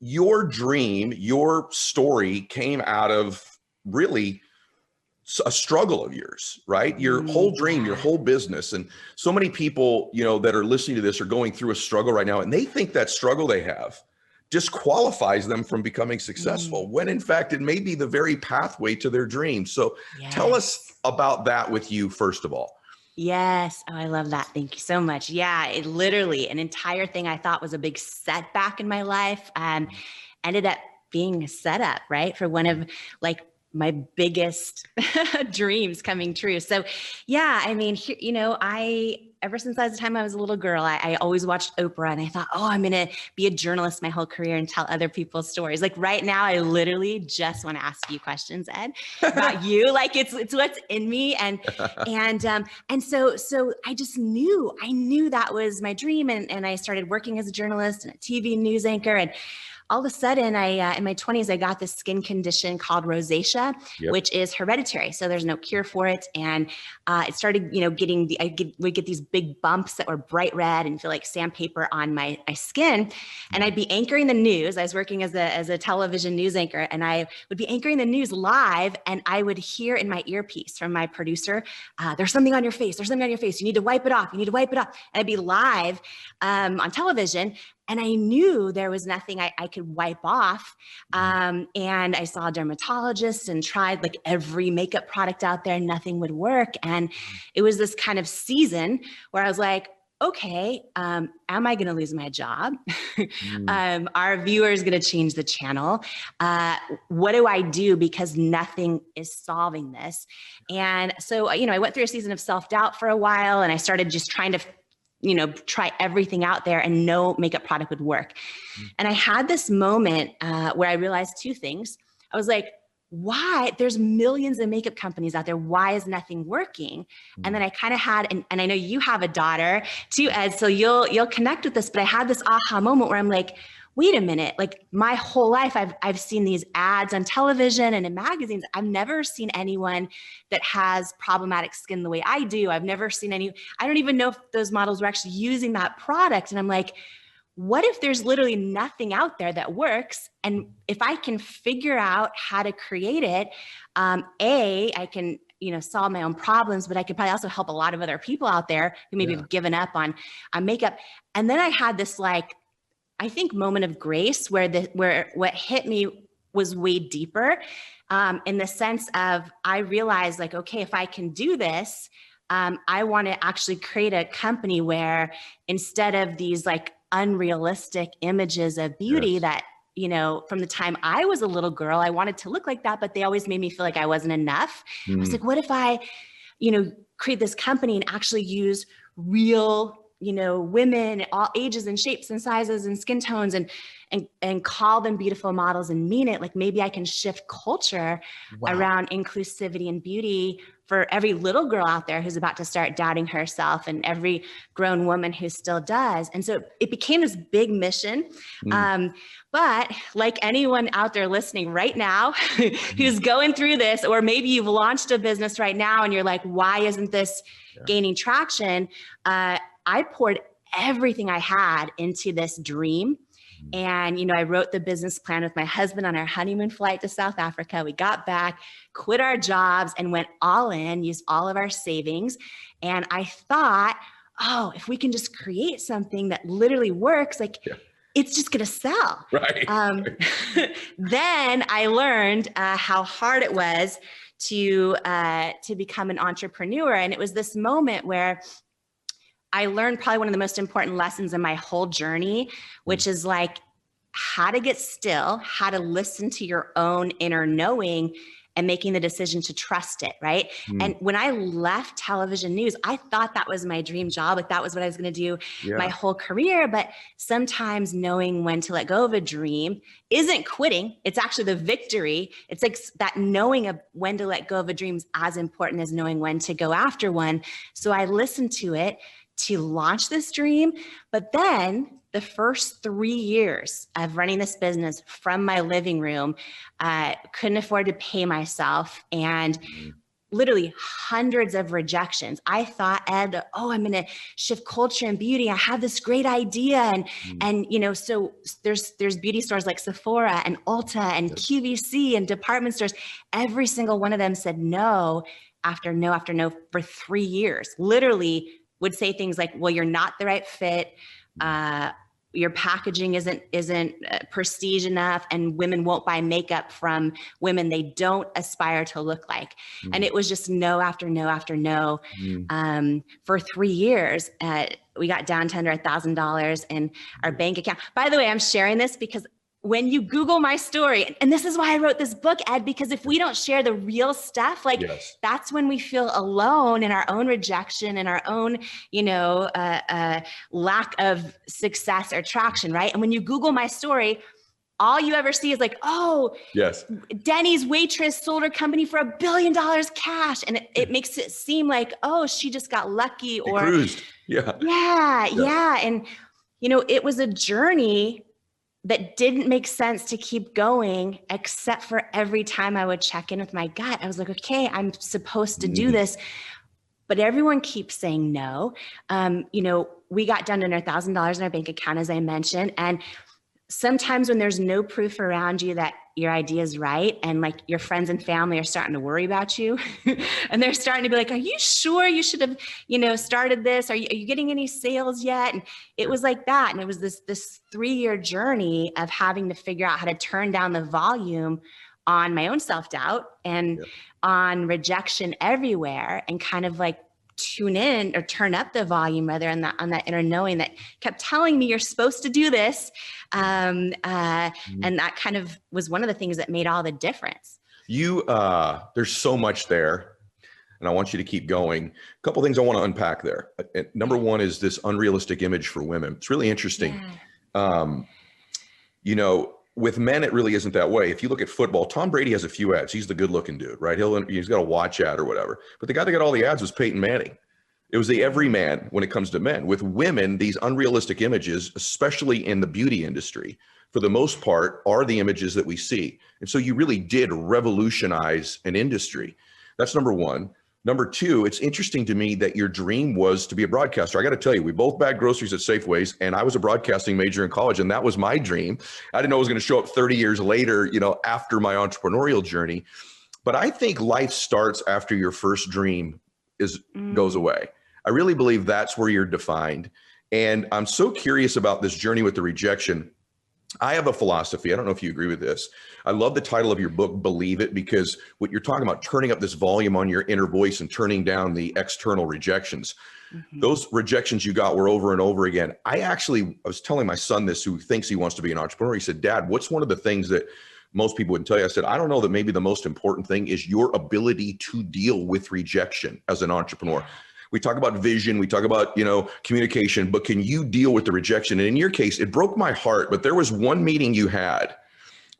your dream, your story came out of really a struggle of yours, right? Your whole dream, your whole business. And so many people, that are listening to this are going through a struggle right now, and they think that struggle they have disqualifies them from becoming successful, when in fact it may be the very pathway to their dream. So tell us about that with you, first of all. Yes. Oh, I love that. Thank you so much. Yeah, it literally, an entire thing I thought was a big setback in my life, ended up being a setup, right, for one of my biggest dreams coming true. So yeah, I mean, ever since the time I was a little girl, I always watched Oprah, and I thought, oh, I'm going to be a journalist my whole career and tell other people's stories. Like right now, I literally just want to ask you questions, Ed, about you. Like it's what's in me. And so I just I knew that was my dream. And I started working as a journalist and a TV news anchor. And all of a sudden, in my 20s, I got this skin condition called rosacea, which is hereditary. So there's no cure for it. And it started, would get these big bumps that were bright red and feel like sandpaper on my skin. And I'd be anchoring the news. I was working as a television news anchor, and I would be anchoring the news live. And I would hear in my earpiece from my producer, there's something on your face. There's something on your face. You need to wipe it off. You need to wipe it off. And I'd be live on television. And I knew there was nothing I could wipe off. And I saw a dermatologist and tried like every makeup product out there. Nothing would work. And it was this kind of season where I was like, okay, am I going to lose my job? Our viewers going to change the channel? What do I do? Because nothing is solving this. And so, I went through a season of self-doubt for a while, and I started just trying to try everything out there, and no makeup product would work. And I had this moment where I realized two things. I was like, why? There's millions of makeup companies out there. Why is nothing working? And then I kind of had, and I know you have a daughter too, Ed, so you'll connect with this, but I had this aha moment where I'm like, wait a minute, like my whole life, I've seen these ads on television and in magazines. I've never seen anyone that has problematic skin the way I do. I've never seen I don't even know if those models were actually using that product. And I'm like, what if there's literally nothing out there that works? And if I can figure out how to create it, I can solve my own problems, but I could probably also help a lot of other people out there who maybe have given up on makeup. And then I had this I think moment of grace where what hit me was way deeper, in the sense of I realized like, okay, if I can do this, I want to actually create a company where instead of these like unrealistic images of beauty that, from the time I was a little girl, I wanted to look like that, but they always made me feel like I wasn't enough. I was like, what if I, create this company and actually use real women, all ages and shapes and sizes and skin tones, and call them beautiful models and mean it. Like maybe I can shift culture around inclusivity and beauty for every little girl out there who's about to start doubting herself, and every grown woman who still does. And so it became this big mission. But like anyone out there listening right now who's going through this, or maybe you've launched a business right now and you're like, why isn't this gaining traction? I poured everything I had into this dream. And, I wrote the business plan with my husband on our honeymoon flight to South Africa. We got back, quit our jobs, and went all in, used all of our savings. And I thought, oh, if we can just create something that literally works, it's just going to sell. Right. Then I learned how hard it was to become an entrepreneur. And it was this moment where I learned probably one of the most important lessons in my whole journey, which is like how to get still, how to listen to your own inner knowing, and making the decision to trust it, right? And when I left television news, I thought that was my dream job. Like that was what I was going to do my whole career. But sometimes knowing when to let go of a dream isn't quitting. It's actually the victory. It's like that knowing of when to let go of a dream is as important as knowing when to go after one. So I listened to it to launch this dream. But then the first 3 years of running this business from my living room, couldn't afford to pay myself. And literally hundreds of rejections. I thought, Ed, oh, I'm going to shift culture and beauty. I have this great idea. And, you know, so there's beauty stores like Sephora and Ulta and QVC and department stores. Every single one of them said no after no after no for 3 years. Literally would say things like, well, you're not the right fit. Your packaging isn't prestige enough, and women won't buy makeup from women they don't aspire to look like. And it was just no after no after no. For 3 years, we got down to under $1,000 in our bank account. By the way, I'm sharing this because when you Google my story, and this is why I wrote this book, Ed, because if we don't share the real stuff, like that's when we feel alone in our own rejection and our own, you know, lack of success or traction, right? And when you Google my story, all you ever see is like, oh, Denny's waitress sold her company for $1 billion cash. And it makes it seem like, oh, she just got lucky or cruised. Yeah. And, you know, it was a journey that didn't make sense to keep going, except for every time I would check in with my gut. I was like, okay, I'm supposed to do this, but everyone keeps saying no. You know, we got down to under $1,000 in our bank account, as I mentioned. And sometimes when there's no proof around you that your idea is right, and like your friends and family are starting to worry about you and they're starting to be like, are you sure you should have, you know, started this? Are you getting any sales yet? And it was like that. And it was this 3-year journey of having to figure out how to turn down the volume on my own self-doubt and on rejection everywhere, and kind of like tune in or turn up the volume rather on that inner knowing that kept telling me you're supposed to do this. And that kind of was one of the things that made all the difference. There's so much there, and I want you to keep going. A couple things I want to unpack there. Number one is this unrealistic image for women. It's really interesting. You know, with men, it really isn't that way. If you look at football, Tom Brady has a few ads. He's the good looking dude, right? He's got a watch ad or whatever. But the guy that got all the ads was Peyton Manning. It was the everyman when it comes to men. With women, these unrealistic images, especially in the beauty industry, for the most part, are the images that we see. And so you really did revolutionize an industry. That's number one. Number two, it's interesting to me that your dream was to be a broadcaster. I got to tell you, we both bagged groceries at Safeways, and I was a broadcasting major in college, and that was my dream. I didn't know it was going to show up 30 years later, you know, after my entrepreneurial journey. But I think life starts after your first dream goes away. I really believe that's where you're defined. And I'm so curious about this journey with the rejection. I have a philosophy. I don't know if you agree with this. I love the title of your book, Believe It, because what you're talking about, turning up this volume on your inner voice and turning down the external rejections. Those rejections you got were over and over again. I was telling my son this, who thinks he wants to be an entrepreneur. He said, Dad, what's one of the things that most people wouldn't tell you? I said, I don't know, that maybe the most important thing is your ability to deal with rejection as an entrepreneur. We talk about vision, we talk about, you know, communication, but can you deal with the rejection? And in your case, it broke my heart, but there was one meeting you had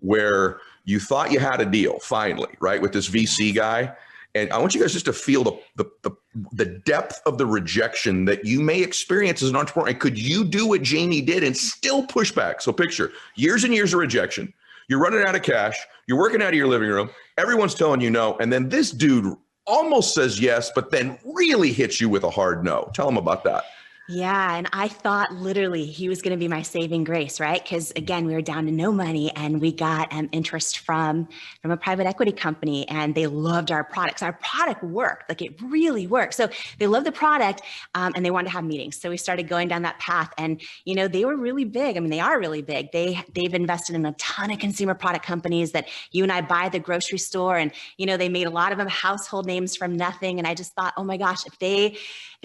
where you thought you had a deal finally, right? With this VC guy. And I want you guys just to feel the depth of the rejection that you may experience as an entrepreneur. And could you do what Jamie did and still push back? So picture years and years of rejection. You're running out of cash. You're working out of your living room. Everyone's telling you no. And then this dude almost says yes, but then really hits you with a hard no. Tell him about that. Yeah. And I thought literally he was going to be my saving grace, right? Because again, we were down to no money, and we got interest from a private equity company, and they loved our products. Our product worked, like it really worked. So they loved the product, and they wanted to have meetings. So we started going down that path, and, you know, they were really big. I mean, they are really big. They've invested in a ton of consumer product companies that you and I buy at the grocery store. And, you know, they made a lot of them household names from nothing. And I just thought, oh my gosh, if they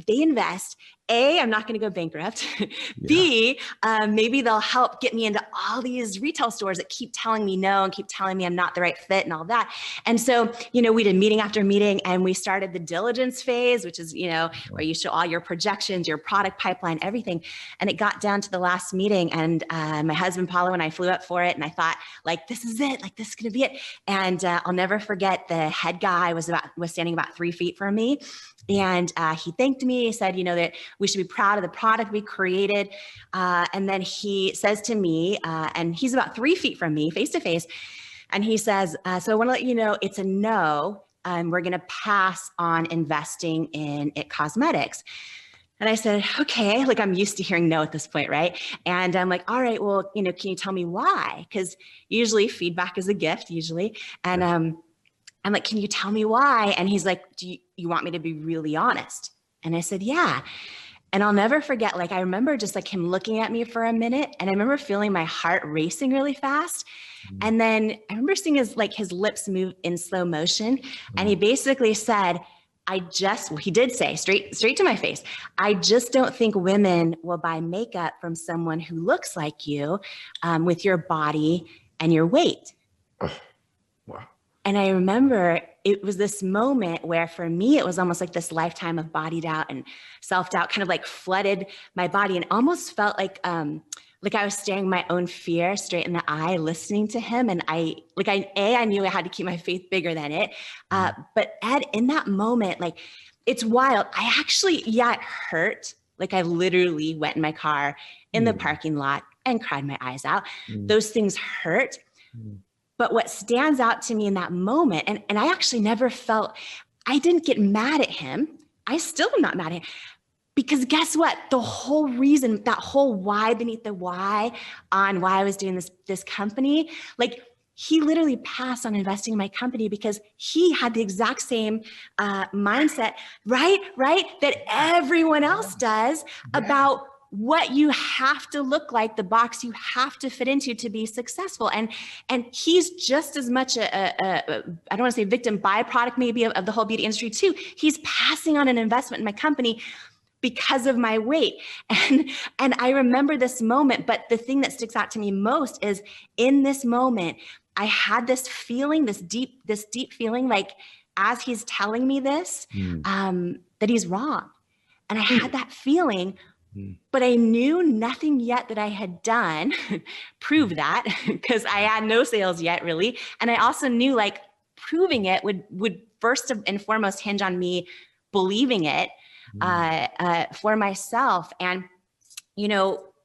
invest, A, I'm not going to go bankrupt. B, maybe they'll help get me into all these retail stores that keep telling me no and keep telling me I'm not the right fit and all that. And so, you know, we did meeting after meeting, and we started the diligence phase, which is, you know, where you show all your projections, your product pipeline, everything. And it got down to the last meeting, and my husband, Paulo, and I flew up for it. And I thought, like, this is it. Like, this is going to be it. And I'll never forget, the head guy was standing about 3 feet from me. And he thanked me. He said, you know, that we should be proud of the product we created. And then he says to me, and he's about 3 feet from me, face to face. And he says, so I want to let you know it's a no. we're going to pass on investing in It Cosmetics. And I said, okay, like I'm used to hearing no at this point, right? And I'm like, all right, well, can you tell me why? Because usually feedback is a gift, usually. And I'm like, can you tell me why? And he's like, do you want me to be really honest? And I said, yeah. And I'll never forget, like, I remember just like him looking at me for a minute, and I remember feeling my heart racing really fast. And then I remember seeing his lips move in slow motion. And he basically said, he did say straight to my face, I just don't think women will buy makeup from someone who looks like you, with your body and your weight. Oh, wow. And I remember it was this moment where for me, it was almost like this lifetime of body doubt and self-doubt kind of like flooded my body, and almost felt like I was staring my own fear straight in the eye, listening to him. And I knew I had to keep my faith bigger than it. But Ed, in that moment, like, it's wild. It hurt. Like, I literally went in my car in the parking lot and cried my eyes out. Those things hurt. But what stands out to me in that moment, and I actually never I didn't get mad at him. I still am not mad at him. Because guess what? The whole reason, that whole why beneath the why on why I was doing this company, like, he literally passed on investing in my company because he had the exact same mindset, right? That everyone else does about what you have to look like, the box you have to fit into to be successful. And he's just as much I don't want to say victim, byproduct maybe of the whole beauty industry too. He's passing on an investment in my company because of my weight. And I remember this moment, but the thing that sticks out to me most is in this moment, I had this feeling, this deep feeling, like, as he's telling me this, that he's wrong. And I had that feeling, but I knew nothing yet that I had done prove that, because I had no sales yet, really. And I also knew, like, proving it would first and foremost hinge on me believing it for myself. And,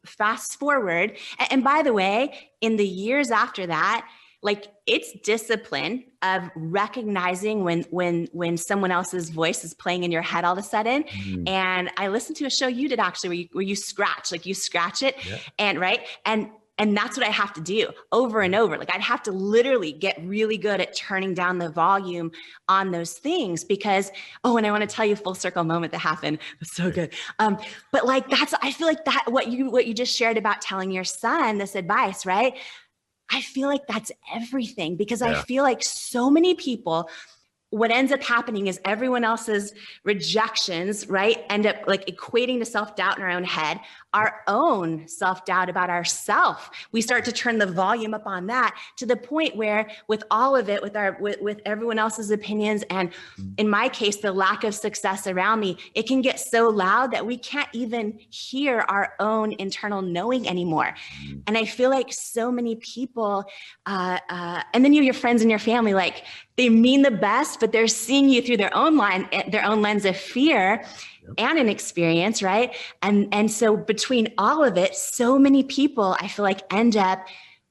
fast forward. And by the way, in the years after that, like, it's discipline of recognizing when someone else's voice is playing in your head all of a sudden. And I listened to a show you did actually where you scratch it, and right. And that's what I have to do over and over. Like, I'd have to literally get really good at turning down the volume on those things because, and I want to tell you a full circle moment that happened. It was so good. But like, I feel like that, what you just shared about telling your son this advice, right? I feel like that's everything, because I feel like so many people, what ends up happening is everyone else's rejections, right, end up like equating to self-doubt in our own head, our own self-doubt about ourselves. We start to turn the volume up on that to the point where with all of it, with everyone else's opinions, and in my case, the lack of success around me, it can get so loud that we can't even hear our own internal knowing anymore. And I feel like so many people, and then your friends and your family, like, they mean the best, but they're seeing you through their own lens of fear and inexperience, right? And so between all of it, so many people, I feel like, end up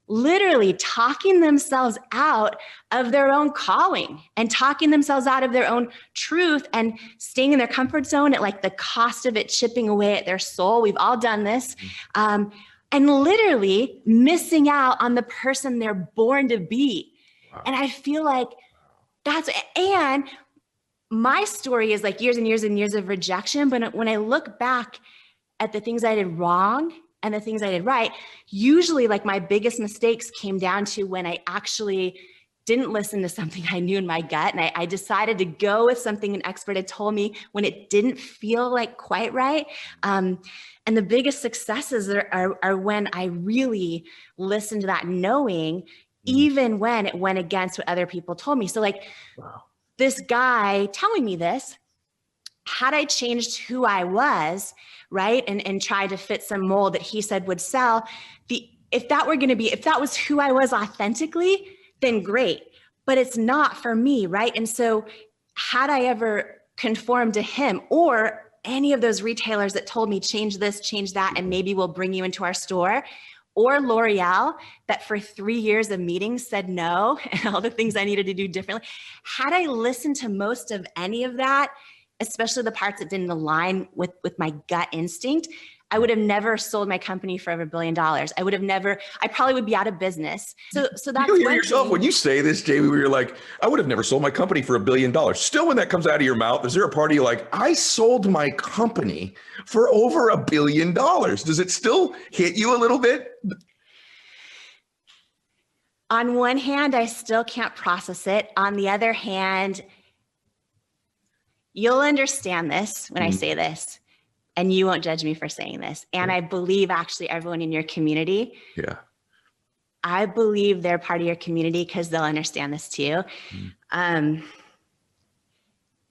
literally talking themselves out of their own calling and talking themselves out of their own truth and staying in their comfort zone at like the cost of it chipping away at their soul. We've all done this. And literally missing out on the person they're born to be. Wow. And I feel like and my story is like years and years and years of rejection. But when I look back at the things I did wrong and the things I did right, usually like my biggest mistakes came down to when I actually didn't listen to something I knew in my gut. And I decided to go with something an expert had told me when it didn't feel like quite right. And the biggest successes are when I really listened to that knowing, even when it went against what other people told me. So like, this guy telling me this, had I changed who I was, right, and tried to fit some mold that he said would sell, if that was who I was authentically, then great. But it's not for me, right? And so had I ever conformed to him or any of those retailers that told me change this, change that, and maybe we'll bring you into our store, or L'Oreal that for 3 years of meetings said no and all the things I needed to do differently. Had I listened to most of any of that, especially the parts that didn't align with my gut instinct, I would have never sold my company for over $1 billion. I probably would be out of business. So that's you hear yourself when you say this, Jamie, where you're like, I would have never sold my company for $1 billion. Still, when that comes out of your mouth, is there a part of you like, I sold my company for over $1 billion? Does it still hit you a little bit? On one hand, I still can't process it. On the other hand, you'll understand this when I say this, and you won't judge me for saying this. And I believe actually everyone in your community. Yeah. I believe they're part of your community because they'll understand this too.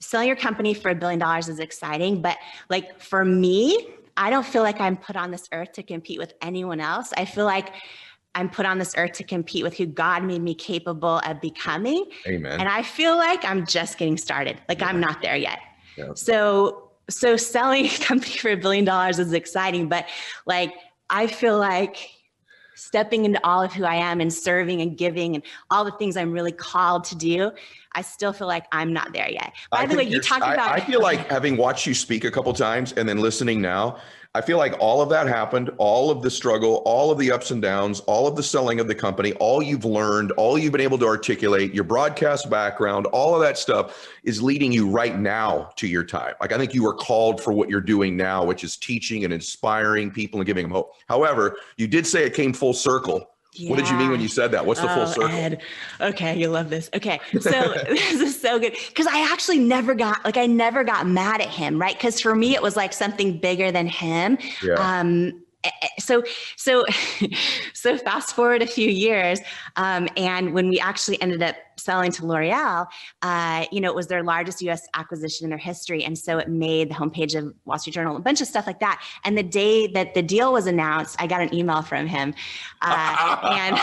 Selling your company for $1 billion is exciting, but like for me, I don't feel like I'm put on this earth to compete with anyone else. I feel like I'm put on this earth to compete with who God made me capable of becoming. Amen. And I feel like I'm just getting started. Like I'm not there yet. Yeah. So selling a company for $1 billion is exciting, but like, I feel like stepping into all of who I am and serving and giving and all the things I'm really called to do, I still feel like I'm not there yet. By the way, you talked about— I feel like having watched you speak a couple times and then listening now, I feel like all of that happened, all of the struggle, all of the ups and downs, all of the selling of the company, all you've learned, all you've been able to articulate, your broadcast background, all of that stuff is leading you right now to your time. Like, I think you were called for what you're doing now, which is teaching and inspiring people and giving them hope. However, you did say it came full circle. Yeah. What did you mean when you said that? What's the full circle? Ed. Okay, you love this. Okay, so this is so good because I actually never got mad at him, right? Because for me, it was like something bigger than him. Yeah. So fast forward a few years, and when we actually ended up selling to L'Oreal, it was their largest U.S. acquisition in their history, and so it made the homepage of Wall Street Journal, a bunch of stuff like that. And the day that the deal was announced, I got an email from him, and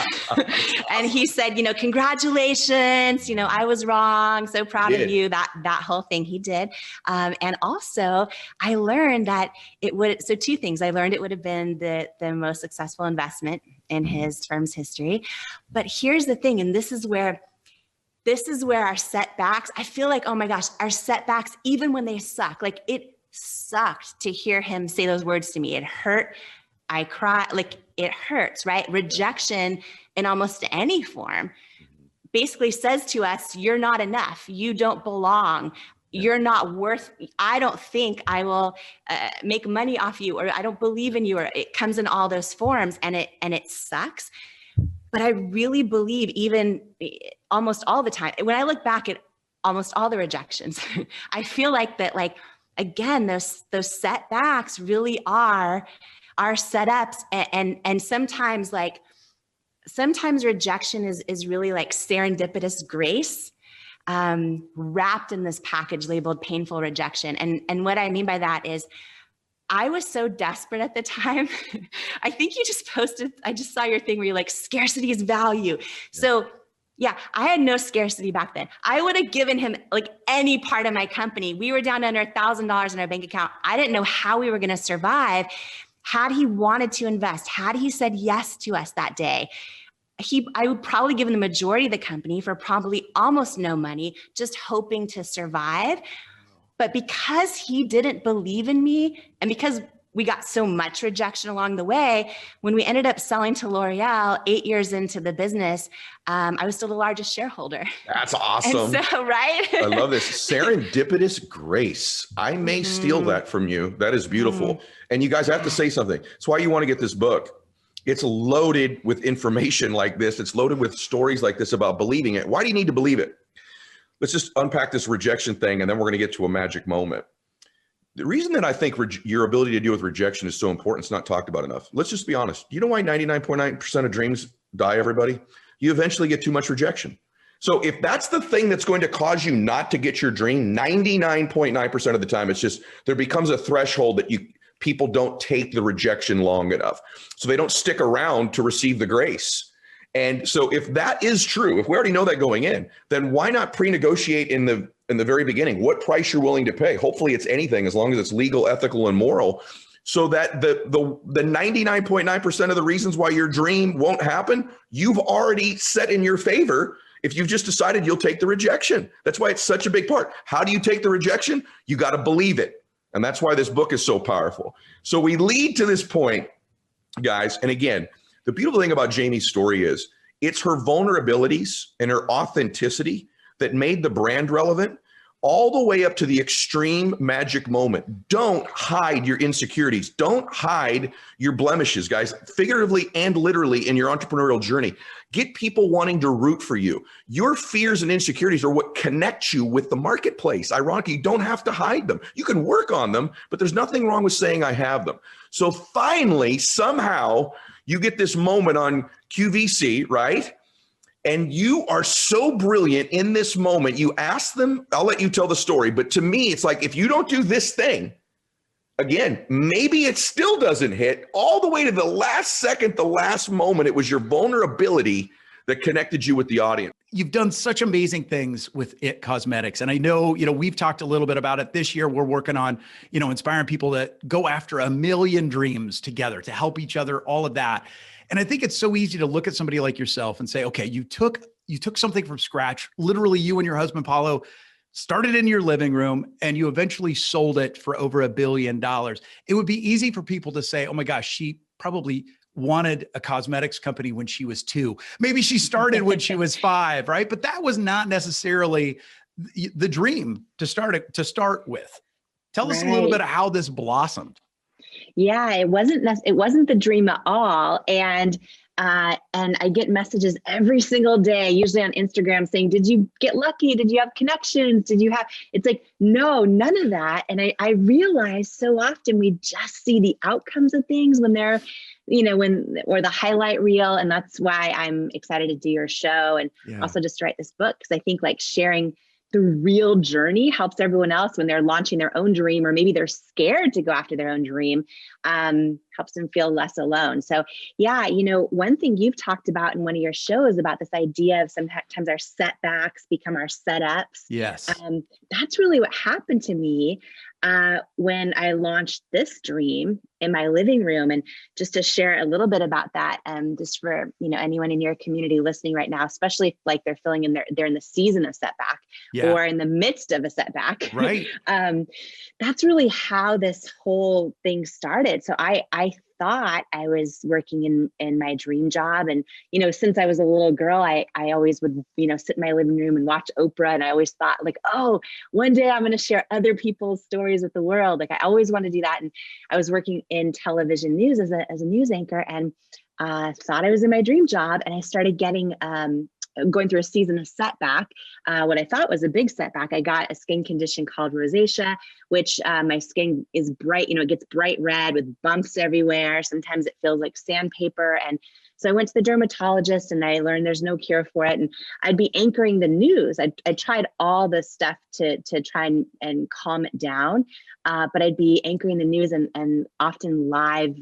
he said, congratulations, I was wrong, so proud of you. That whole thing he did, and also I learned that it would. So two things. I learned it would have been the most successful investment in his firm's history. But here's the thing, and this is where our setbacks, I feel like, oh my gosh, our setbacks, even when they suck, like it sucked to hear him say those words to me. It hurt. I cried. Like it hurts, right? Rejection in almost any form basically says to us, you're not enough. You don't belong. You're not worth, I don't think I will make money off you, or I don't believe in you, or it comes in all those forms, and it sucks. But I really believe, even almost all the time, when I look back at almost all the rejections, I feel like that, like, again, those setbacks really are setups, and sometimes rejection is really like serendipitous grace, wrapped in this package labeled painful rejection. And what I mean by that is, I was so desperate at the time. I think you just posted, I just saw your thing where you're like, scarcity is value. Yeah. So yeah, I had no scarcity back then. I would have given him like any part of my company. We were down to under $1,000 in our bank account. I didn't know how we were going to survive. Had he wanted to invest, had he said yes to us that day, I would probably give him the majority of the company for probably almost no money, just hoping to survive. But because he didn't believe in me, and because we got so much rejection along the way, when we ended up selling to L'Oreal 8 years into the business, I was still the largest shareholder. That's awesome. And so, right? I love this. Serendipitous grace. I may steal that from you. That is beautiful. And you guys have to say something. It's why you want to get this book. It's loaded with information like this. It's loaded with stories like this about believing it. Why do you need to believe it? Let's just unpack this rejection thing, and then we're going to get to a magic moment. The reason that I think your ability to deal with rejection is so important, it's not talked about enough. Let's just be honest. You know why 99.9% of dreams die, everybody? You eventually get too much rejection. So if that's the thing that's going to cause you not to get your dream, 99.9% of the time, it's just there becomes a threshold that people don't take the rejection long enough. So they don't stick around to receive the grace. And so if that is true, if we already know that going in, then why not pre-negotiate in the very beginning what price you're willing to pay? Hopefully it's anything, as long as it's legal, ethical, and moral, so that the 99.9% of the reasons why your dream won't happen, you've already set in your favor if you've just decided you'll take the rejection. That's why it's such a big part. How do you take the rejection? You got to believe it. And that's why this book is so powerful. So we lead to this point, guys. And again, the beautiful thing about Jamie's story is it's her vulnerabilities and her authenticity that made the brand relevant, all the way up to the extreme magic moment. Don't hide your insecurities. Don't hide your blemishes, guys, figuratively and literally in your entrepreneurial journey. Get people wanting to root for you. Your fears and insecurities are what connect you with the marketplace. Ironically, you don't have to hide them. You can work on them, but there's nothing wrong with saying I have them. So finally, somehow, you get this moment on QVC, right? And you are so brilliant in this moment. You ask them, I'll let you tell the story, but to me, it's like, if you don't do this thing, again, maybe it still doesn't hit all the way to the last second, the last moment. It was your vulnerability that connected you with the audience. You've done such amazing things with It Cosmetics. And I know, we've talked a little bit about it this year. We're working on, inspiring people to go after 1 million dreams together, to help each other, all of that. And I think it's so easy to look at somebody like yourself and say, okay, you took something from scratch. Literally, you and your husband, Paulo, started in your living room and you eventually sold it for over $1 billion. It would be easy for people to say, oh my gosh, she probably wanted a cosmetics company when she was 2. Maybe she started when she was 5, right? But that was not necessarily the dream to start with. Tell us a little bit of how this blossomed. Yeah, it wasn't the dream at all. And I get messages every single day, usually on Instagram, saying, did you get lucky? Did you have connections? It's like, no, none of that. And I realize so often we just see the outcomes of things when they're, or the highlight reel. And that's why I'm excited to do your show and also just write this book. Cause I think like sharing the real journey helps everyone else when they're launching their own dream, or maybe they're scared to go after their own dream, helps them feel less alone. So yeah, one thing you've talked about in one of your shows about this idea of sometimes our setbacks become our setups. Yes. That's really what happened to me when I launched this dream in my living room. And just to share a little bit about that, just for anyone in your community listening right now, especially if, like, they're feeling they're in the season of setback or in the midst of a setback, right? That's really how this whole thing started. So I thought I was working in my dream job. And, since I was a little girl, I always would, sit in my living room and watch Oprah. And I always thought like, oh, one day I'm going to share other people's stories with the world. Like I always wanted to do that. And I was working in television news as a news anchor, and thought I was in my dream job. And I started going through a season of setback, what I thought was a big setback. I got a skin condition called rosacea, which my skin is bright, it gets bright red with bumps everywhere. Sometimes it feels like sandpaper. And so I went to the dermatologist and I learned there's no cure for it. And I'd be anchoring the news. I tried all this stuff to try and calm it down. But I'd be anchoring the news and often live.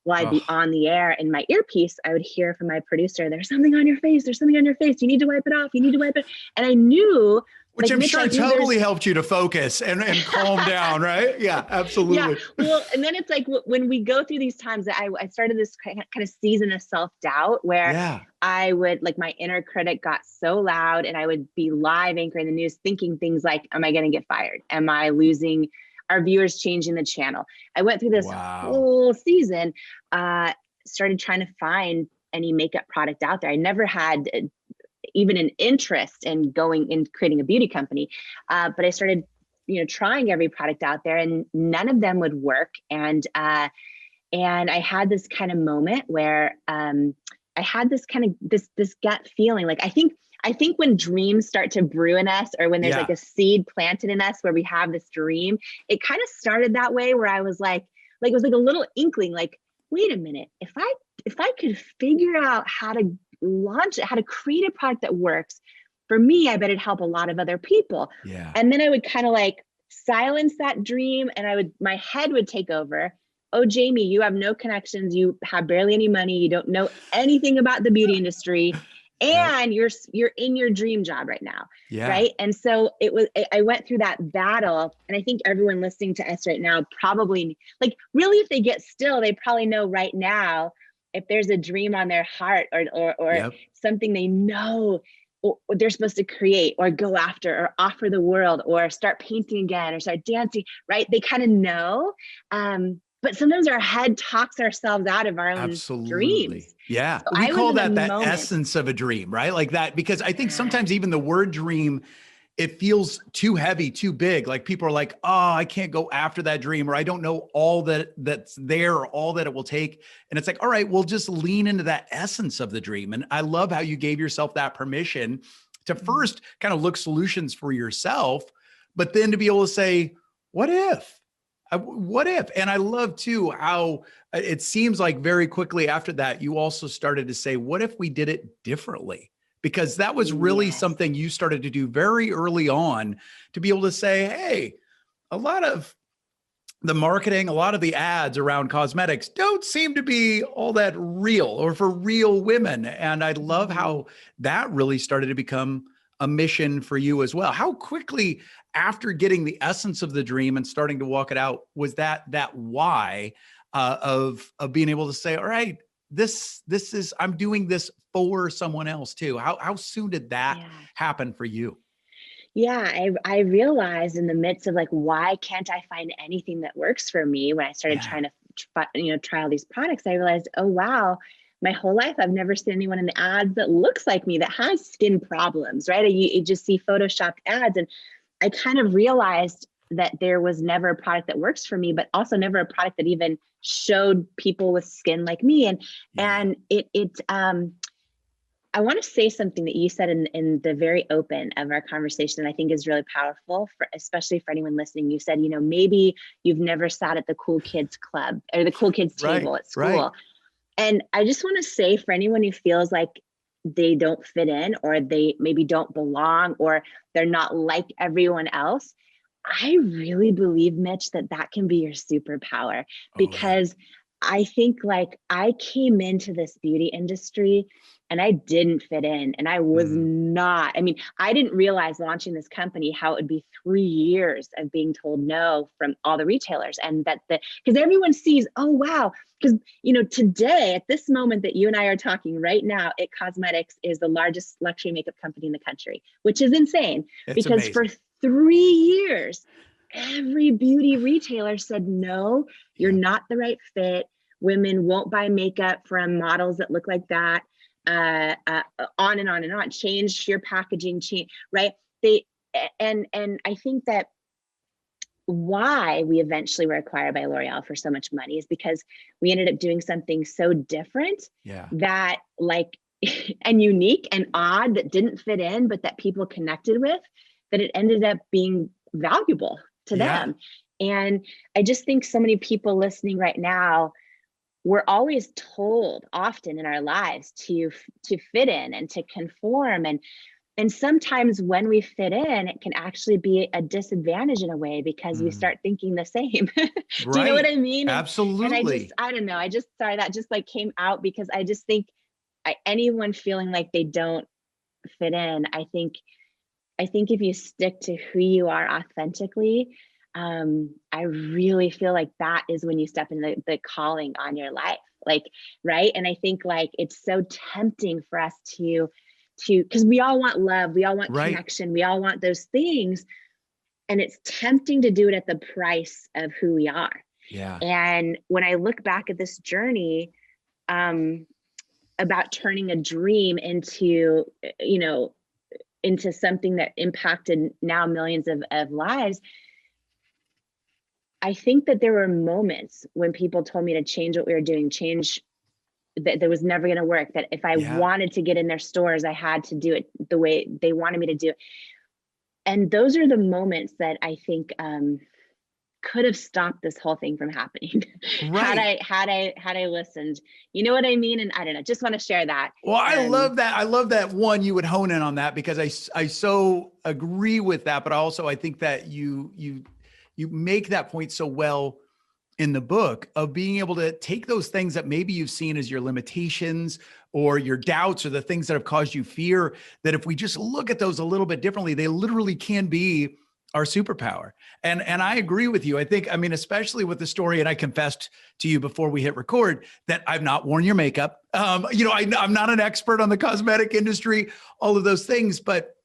While I'd be on the air, in my earpiece, I would hear from my producer, there's something on your face. There's something on your face. You need to wipe it off. You need to wipe it. And I knew. Which I'm sure totally helped you to focus and calm down, right? Yeah, absolutely. Yeah. Well, and then it's like when we go through these times, I started this kind of season of self-doubt where I would, like, my inner critic got so loud, and I would be live anchoring the news thinking things like, am I going to get fired? Am I losing our viewers, changing the channel? I went through this whole season, started trying to find any makeup product out there. I never had even an interest in creating a beauty company. But I started, trying every product out there, and none of them would work. And I had this kind of moment where I had this kind of this gut feeling. Like, I think when dreams start to brew in us, or when there's like a seed planted in us where we have this dream, it kind of started that way, where I was like it was like a little inkling, like, wait a minute, if I could figure out how to launch it, how to create a product that works for me, I bet it'd help a lot of other people. Yeah. And then I would kind of like silence that dream, and my head would take over. Oh, Jamie, you have no connections. You have barely any money. You don't know anything about the beauty industry. and you're in your dream job right now. Yeah. Right. And so I went through that battle, and I think everyone listening to us right now probably, like, really, if they get still, they probably know right now, if there's a dream on their heart or something they know or they're supposed to create or go after or offer the world or start painting again or start dancing, right? They kind of know. But sometimes our head talks ourselves out of our own dreams. Yeah. So We call that moment. essence of a dream, right? Like that, because I think sometimes even the word dream, it feels too heavy, too big. Like people are like, oh, I can't go after that dream, or I don't know all that's there or all that it will take. And it's like, all right, we'll just lean into that essence of the dream. And I love how you gave yourself that permission to first kind of look solutions for yourself, but then to be able to say, what if? What if? And I love too how it seems like very quickly after that, you also started to say, what if we did it differently? Because that was really something you started to do very early on, to be able to say, hey, a lot of the marketing, a lot of the ads around cosmetics don't seem to be all that real or for real women. And I love how that really started to become a mission for you as well. How quickly after getting the essence of the dream and starting to walk it out, was that why of being able to say, all right, this is, I'm doing this for someone else too. How soon did that happen for you? Yeah, I realized in the midst of like, why can't I find anything that works for me? When I started trying to try all these products, I realized, oh, wow, my whole life, I've never seen anyone in the ads that looks like me, that has skin problems, right? You just see Photoshopped ads. And I kind of realized that there was never a product that works for me, but also never a product that even showed people with skin like me. And I want to say something that you said in the very open of our conversation that I think is really powerful, especially for anyone listening. You said, maybe you've never sat at the cool kids club or the cool kids table at school. Right. And I just want to say, for anyone who feels like they don't fit in, or they maybe don't belong, or they're not like everyone else, I really believe, Mitch, that can be your superpower. Because I think, like, I came into this beauty industry and I didn't fit in, and I was not, I didn't realize launching this company how it would be 3 years of being told no from all the retailers. And because everyone sees, oh, wow. Because, today, at this moment that you and I are talking right now, It Cosmetics is the largest luxury makeup company in the country, which is insane. It's because amazing. For 3 years, every beauty retailer said, no, you're not the right fit. Women won't buy makeup from models that look like that. On and on and on. Change your packaging, right? And I think that why we eventually were acquired by L'Oreal for so much money is because we ended up doing something so different that, like, and unique and odd, that didn't fit in, but that people connected with, that it ended up being valuable to them. And I just think so many people listening right now, we're always told often in our lives to fit in and to conform. And sometimes when we fit in, it can actually be a disadvantage in a way, because we start thinking the same. Do you know what I mean? Absolutely. And I don't know. Sorry, that just like came out, because I just think anyone feeling like they don't fit in, I think if you stick to who you are authentically, I really feel like that is when you step into the calling on your life, like, right? And I think, like, it's so tempting for us to, because we all want love, we all want connection, we all want those things. And it's tempting to do it at the price of who we are. Yeah. And when I look back at this journey, about turning a dream into, into something that impacted now millions of lives, I think that there were moments when people told me to change what we were doing, that was never going to work, that if I wanted to get in their stores, I had to do it the way they wanted me to do it. And those are the moments that I think could have stopped this whole thing from happening. Right. had I listened, you know what I mean? And I don't know, just want to share that. Well, I love that. I love that one, you would hone in on that, because I so agree with that. But also I think that you make that point so well in the book, of being able to take those things that maybe you've seen as your limitations or your doubts or the things that have caused you fear, that if we just look at those a little bit differently, they literally can be our superpower. And I agree with you. I think, I mean, especially with the story, and I confessed to you before we hit record that I've not worn your makeup. I'm not an expert on the cosmetic industry, all of those things. But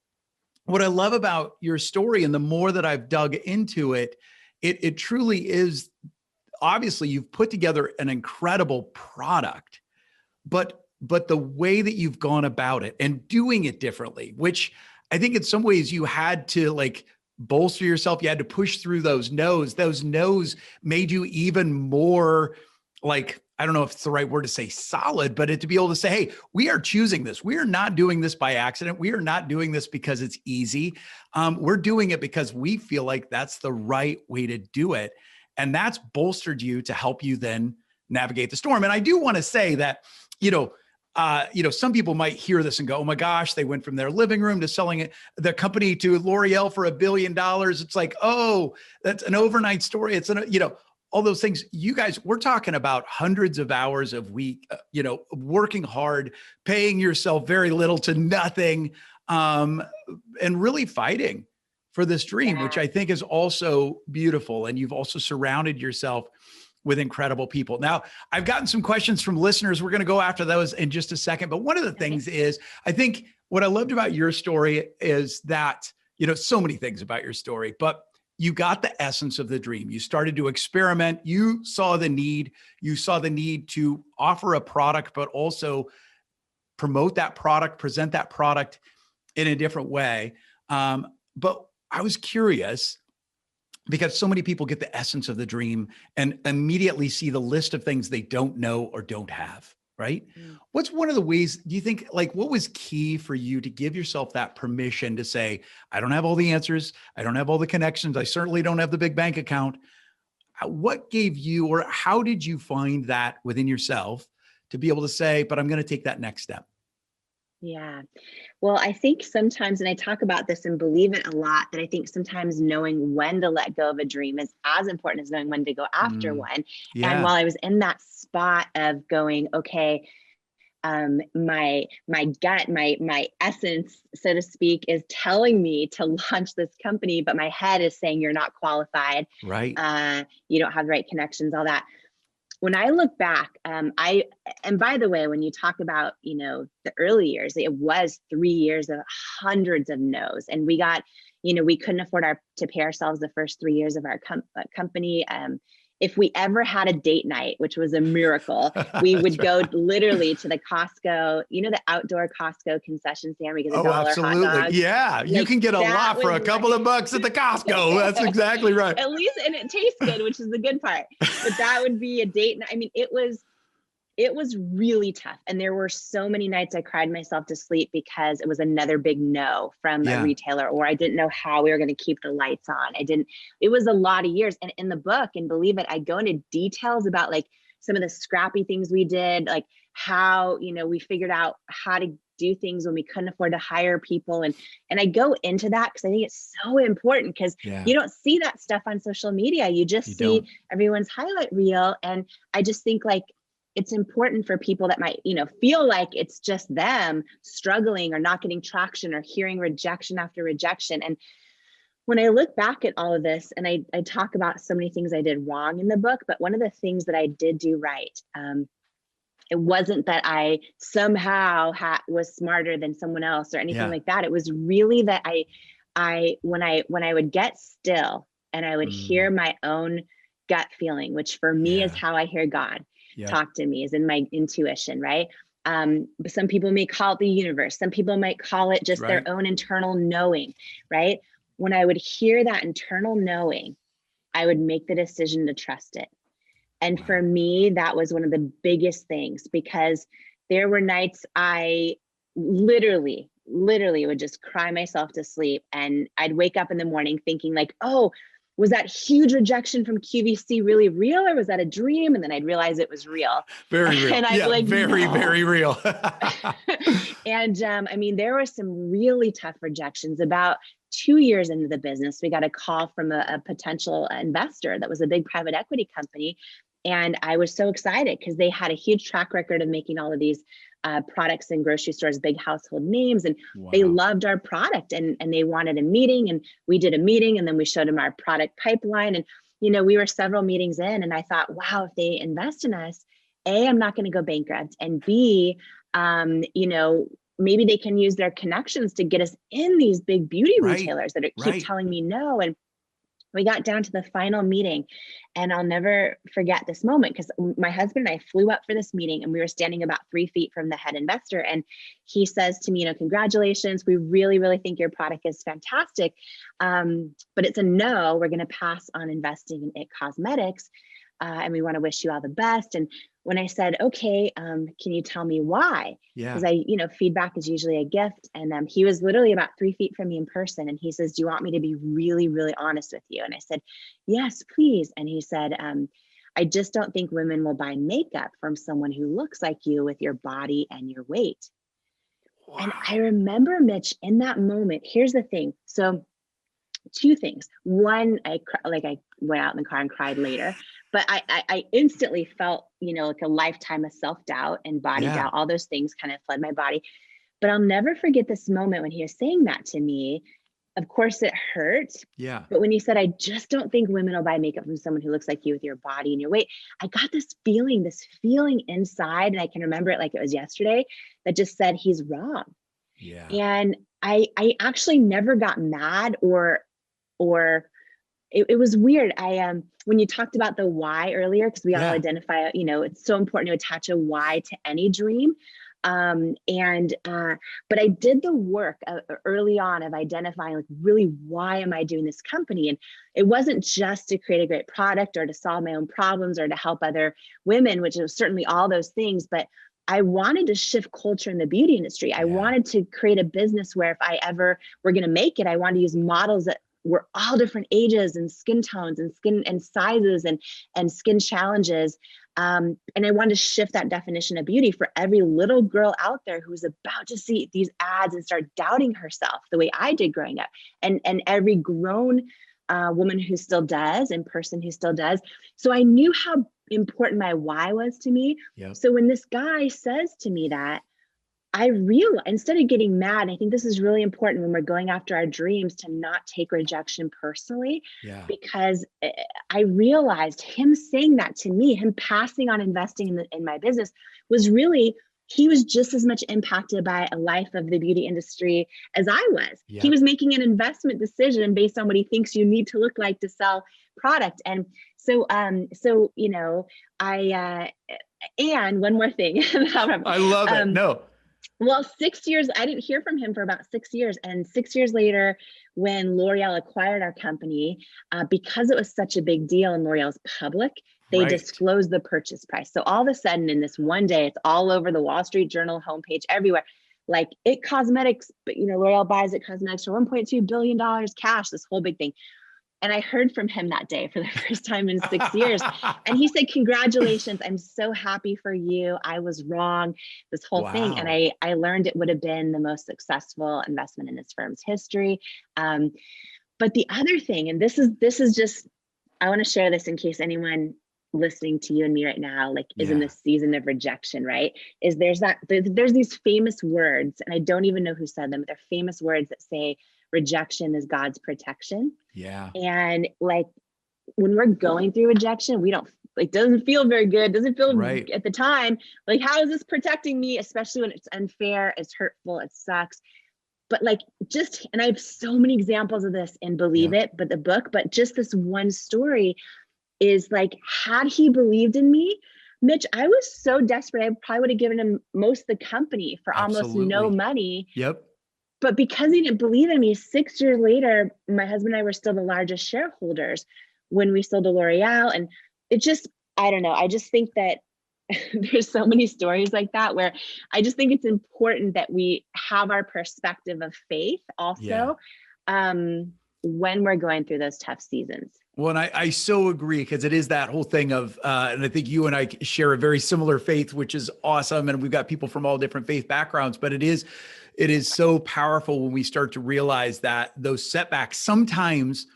what I love about your story, and the more that I've dug into it, it truly is, obviously you've put together an incredible product, but the way that you've gone about it and doing it differently, which I think in some ways you had to like bolster yourself. You had to push through those no's. Those no's made you even more like, I don't know if it's the right word to say solid, but to be able to say, hey, we are choosing this. We are not doing this by accident. We are not doing this because it's easy. We're doing it because we feel like that's the right way to do it. And that's bolstered you to help you then navigate the storm. And I do want to say that, some people might hear this and go, oh my gosh, they went from their living room to selling it, the company to L'Oreal for $1 billion. It's like, oh, that's an overnight story. It's all those things. You guys, we're talking about hundreds of hours a week, working hard, paying yourself very little to nothing, and really fighting for this dream, which I think is also beautiful. And you've also surrounded yourself with incredible people. Now, I've gotten some questions from listeners. We're going to go after those in just a second. But one of the things is, I think what I loved about your story is that, so many things about your story, but you got the essence of the dream. You started to experiment. You saw the need. You saw the need to offer a product, but also promote that product, present that product in a different way. But I was curious, because so many people get the essence of the dream and immediately see the list of things they don't know or don't have, right? What's one of the ways, do you think, like, what was key for you to give yourself that permission to say, I don't have all the answers. I don't have all the connections. I certainly don't have the big bank account. What gave you, or how did you find that within yourself to be able to say, but I'm going to take that next step? Yeah. Well, I think sometimes, and I talk about this and believe it a lot, that I think sometimes knowing when to let go of a dream is as important as knowing when to go after one. Yeah. And while I was in that spot of going, okay, my gut, my essence, so to speak, is telling me to launch this company, but my head is saying you're not qualified. Right. You don't have the right connections, all that. When I look back, and by the way, when you talk about, the early years, it was 3 years of hundreds of no's, and we got, we couldn't afford to pay ourselves the first 3 years of our company. If we ever had a date night, which was a miracle, we would go literally to the Costco, the outdoor Costco concession stand where you get $1 hot dogs. Yeah. You can get a lot for a couple of bucks at the Costco. That's exactly right. At least, and it tastes good, which is the good part. But that would be a date night. I mean, it was really tough. And there were so many nights I cried myself to sleep because it was another big no from a retailer, or I didn't know how we were going to keep the lights on. It was a lot of years. And in the book, and believe it, I go into details about like some of the scrappy things we did, like how, we figured out how to do things when we couldn't afford to hire people. And I go into that because I think it's so important, because you don't see that stuff on social media. You just see everyone's highlight reel. And I just think like, it's important for people that might, feel like it's just them struggling or not getting traction or hearing rejection after rejection. And when I look back at all of this, and I talk about so many things I did wrong in the book, but one of the things that I did do right, it wasn't that I somehow was smarter than someone else or anything like that. It was really that when I would get still and I would hear my own gut feeling, which for me is how I hear God talk to me, is in my intuition, right? But some people may call it the universe. Some people might call it just their own internal knowing, right? When I would hear that internal knowing, I would make the decision to trust it. And for me, that was one of the biggest things, because there were nights I literally would just cry myself to sleep. And I'd wake up in the morning thinking like, oh, was that huge rejection from QVC really real, or was that a dream? And then I'd realize it was real. Very real. And I'd like, very, very real. And I mean, there were some really tough rejections. About 2 years into the business, we got a call from a potential investor that was a big private equity company. And I was so excited because they had a huge track record of making all of these products in grocery stores, big household names. And they loved our product, and they wanted a meeting, and we did a meeting, and then we showed them our product pipeline. And, we were several meetings in, and I thought, wow, if they invest in us, A, I'm not going to go bankrupt. And B, maybe they can use their connections to get us in these big beauty retailers that keep telling me no. And we got down to the final meeting, and I'll never forget this moment, because my husband and I flew up for this meeting, and we were standing about 3 feet from the head investor. And he says to me, congratulations. We really, really think your product is fantastic. But it's a no, we're going to pass on investing in IT Cosmetics. And we want to wish you all the best. And when I said, okay, can you tell me why? Because feedback is usually a gift. And he was literally about 3 feet from me in person. And he says, do you want me to be really, really honest with you? And I said, yes, please. And he said, I just don't think women will buy makeup from someone who looks like you with your body and your weight. Wow. And I remember, Mitch, in that moment, here's the thing. So 2 things. One, I went out in the car and cried later, but I instantly felt, like a lifetime of self-doubt and body doubt. All those things kind of fled my body. But I'll never forget this moment when he was saying that to me. Of course it hurt. Yeah. But when he said, I just don't think women will buy makeup from someone who looks like you with your body and your weight, I got this feeling inside, and I can remember it like it was yesterday, that just said, he's wrong. Yeah. And I actually never got mad or it was weird. When you talked about the why earlier, because we all identify, it's so important to attach a why to any dream. But I did the work early on of identifying, like, really, why am I doing this company? And it wasn't just to create a great product or to solve my own problems or to help other women, which is certainly all those things, but I wanted to shift culture in the beauty industry. I wanted to create a business where if I ever were going to make it, I wanted to use models that were all different ages and skin tones and skin and sizes and skin challenges. And I wanted to shift that definition of beauty for every little girl out there who's about to see these ads and start doubting herself the way I did growing up, and every grown woman who still does and person who still does. So I knew how important my why was to me. Yep. So when this guy says to me that, I realized, instead of getting mad, I think this is really important when we're going after our dreams, to not take rejection personally, because I realized him saying that to me, him passing on investing in my business, was really, he was just as much impacted by a life of the beauty industry as I was. Yeah. He was making an investment decision based on what he thinks you need to look like to sell product. And so, and one more thing. I love it. No. Well, 6 years, I didn't hear from him for about 6 years. And 6 years later, when L'Oreal acquired our company, because it was such a big deal and L'Oreal's public, they disclosed the purchase price. So all of a sudden, in this one day, it's all over the Wall Street Journal homepage, everywhere. Like, IT Cosmetics, but L'Oreal buys IT Cosmetics for $1.2 billion cash, this whole big thing. And I heard from him that day for the first time in 6 years. And he said, congratulations, I'm so happy for you. I was wrong, this whole thing. And I learned it would have been the most successful investment in his firm's history. But the other thing, and this is just, I want to share this in case anyone listening to you and me right now, is in this season of rejection, right? Is there's these famous words, and I don't even know who said them, but they're famous words that say, rejection is God's protection. Yeah. And when we're going through rejection, we don't, doesn't feel very good. Doesn't feel at the time, how is this protecting me? Especially when it's unfair, it's hurtful, it sucks. But and I have so many examples of this in Believe It, but the book, but just this one story is had he believed in me, Mitch, I was so desperate. I probably would have given him most of the company for almost no money. Yep. But because he didn't believe in me, 6 years later, my husband and I were still the largest shareholders when we sold to L'Oreal. And it just, I don't know. I just think that there's so many stories like that where I just think it's important that we have our perspective of faith also when we're going through those tough seasons. Well, and I so agree, because it is that whole thing of, and I think you and I share a very similar faith, which is awesome. And we've got people from all different faith backgrounds, but it is so powerful when we start to realize that those setbacks, sometimes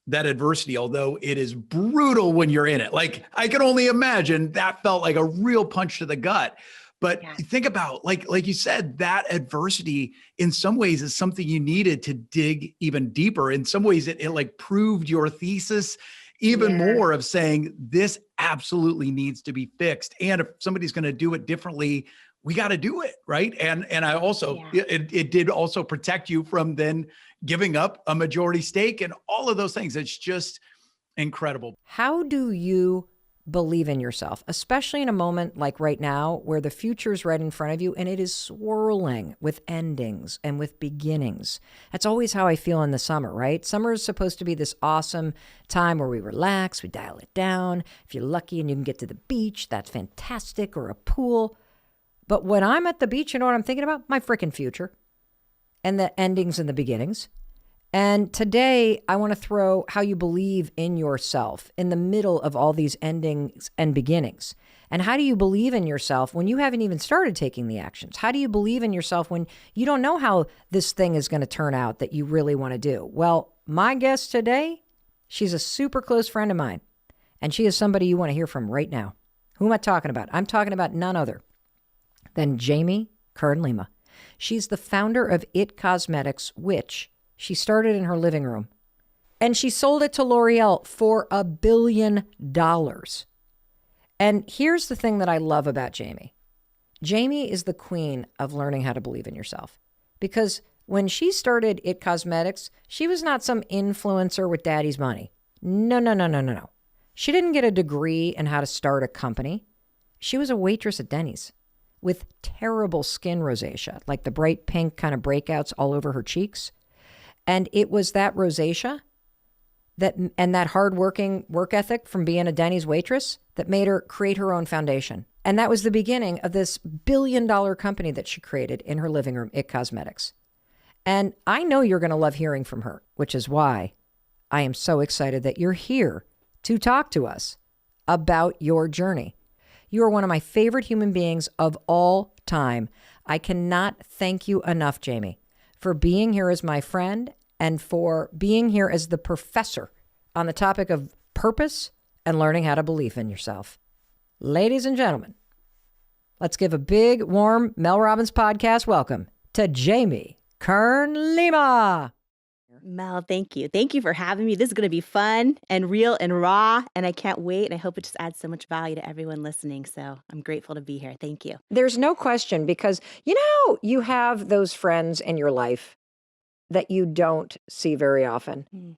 that adversity, although it is brutal when you're in it, I can only imagine that felt like a real punch to the gut. But Yeah. think about, like you said, that adversity in some ways is something you needed to dig even deeper. In some ways, it like proved your thesis even more of saying this absolutely needs to be fixed. And if somebody's going to do it differently, we got to do it. Right. And I also, it did also protect you from then giving up a majority stake and all of those things. It's just incredible. How do you believe in yourself, especially in a moment like right now where the future is right in front of you and it is swirling with endings and with beginnings? That's always how I feel in the summer, right? Summer is supposed to be this awesome time where we relax, we dial it down. If you're lucky and you can get to the beach, that's fantastic, or a pool. But when I'm at the beach, you know what I'm thinking about? My freaking future and the endings and the beginnings. And today, I want to throw how you believe in yourself in the middle of all these endings and beginnings. And how do you believe in yourself when you haven't even started taking the actions? How do you believe in yourself when you don't know how this thing is going to turn out that you really want to do? Well, my guest today, she's a super close friend of mine, and she is somebody you want to hear from right now. Who am I talking about? I'm talking about none other than Jamie Kern Lima. She's the founder of It Cosmetics, which she started in her living room, and she sold it to L'Oreal for $1 billion. And here's the thing that I love about Jamie. Jamie is the queen of learning how to believe in yourself, because when she started It Cosmetics, she was not some influencer with daddy's money. No. She didn't get a degree in how to start a company. She was a waitress at Denny's with terrible skin rosacea, like the bright pink kind of breakouts all over her cheeks. And it was that rosacea and that hardworking work ethic from being a Denny's waitress that made her create her own foundation. And that was the beginning of this $1 billion company that she created in her living room, It Cosmetics. And I know you're going to love hearing from her, which is why I am so excited that you're here to talk to us about your journey. You are one of my favorite human beings of all time. I cannot thank you enough, Jamie, for being here as my friend and for being here as the professor on the topic of purpose and learning how to believe in yourself. Ladies and gentlemen, let's give a big, warm Mel Robbins podcast welcome to Jamie Kern Lima. Mel, thank you. Thank you for having me. This is going to be fun and real and raw, and I can't wait. And I hope it just adds so much value to everyone listening. So I'm grateful to be here. Thank you. There's no question, because you have those friends in your life that you don't see very often.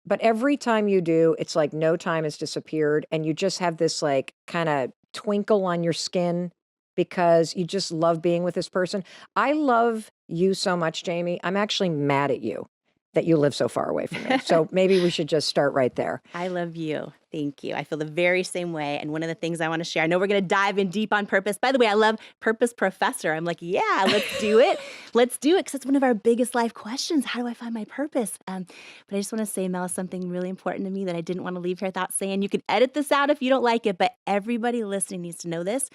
But every time you do, it's like no time has disappeared, and you just have this like kind of twinkle on your skin because you just love being with this person. I love you so much, Jamie. I'm actually mad at you that you live so far away from me. So maybe we should just start right there. I love you. Thank you. I feel the very same way. And one of the things I want to share, I know we're going to dive in deep on purpose. By the way, I love Purpose Professor. I'm like, yeah, let's do it. Let's do it. Because it's one of our biggest life questions. How do I find my purpose? But I just want to say, Mel, something really important to me that I didn't want to leave here without saying. You can edit this out if you don't like it, but everybody listening needs to know this.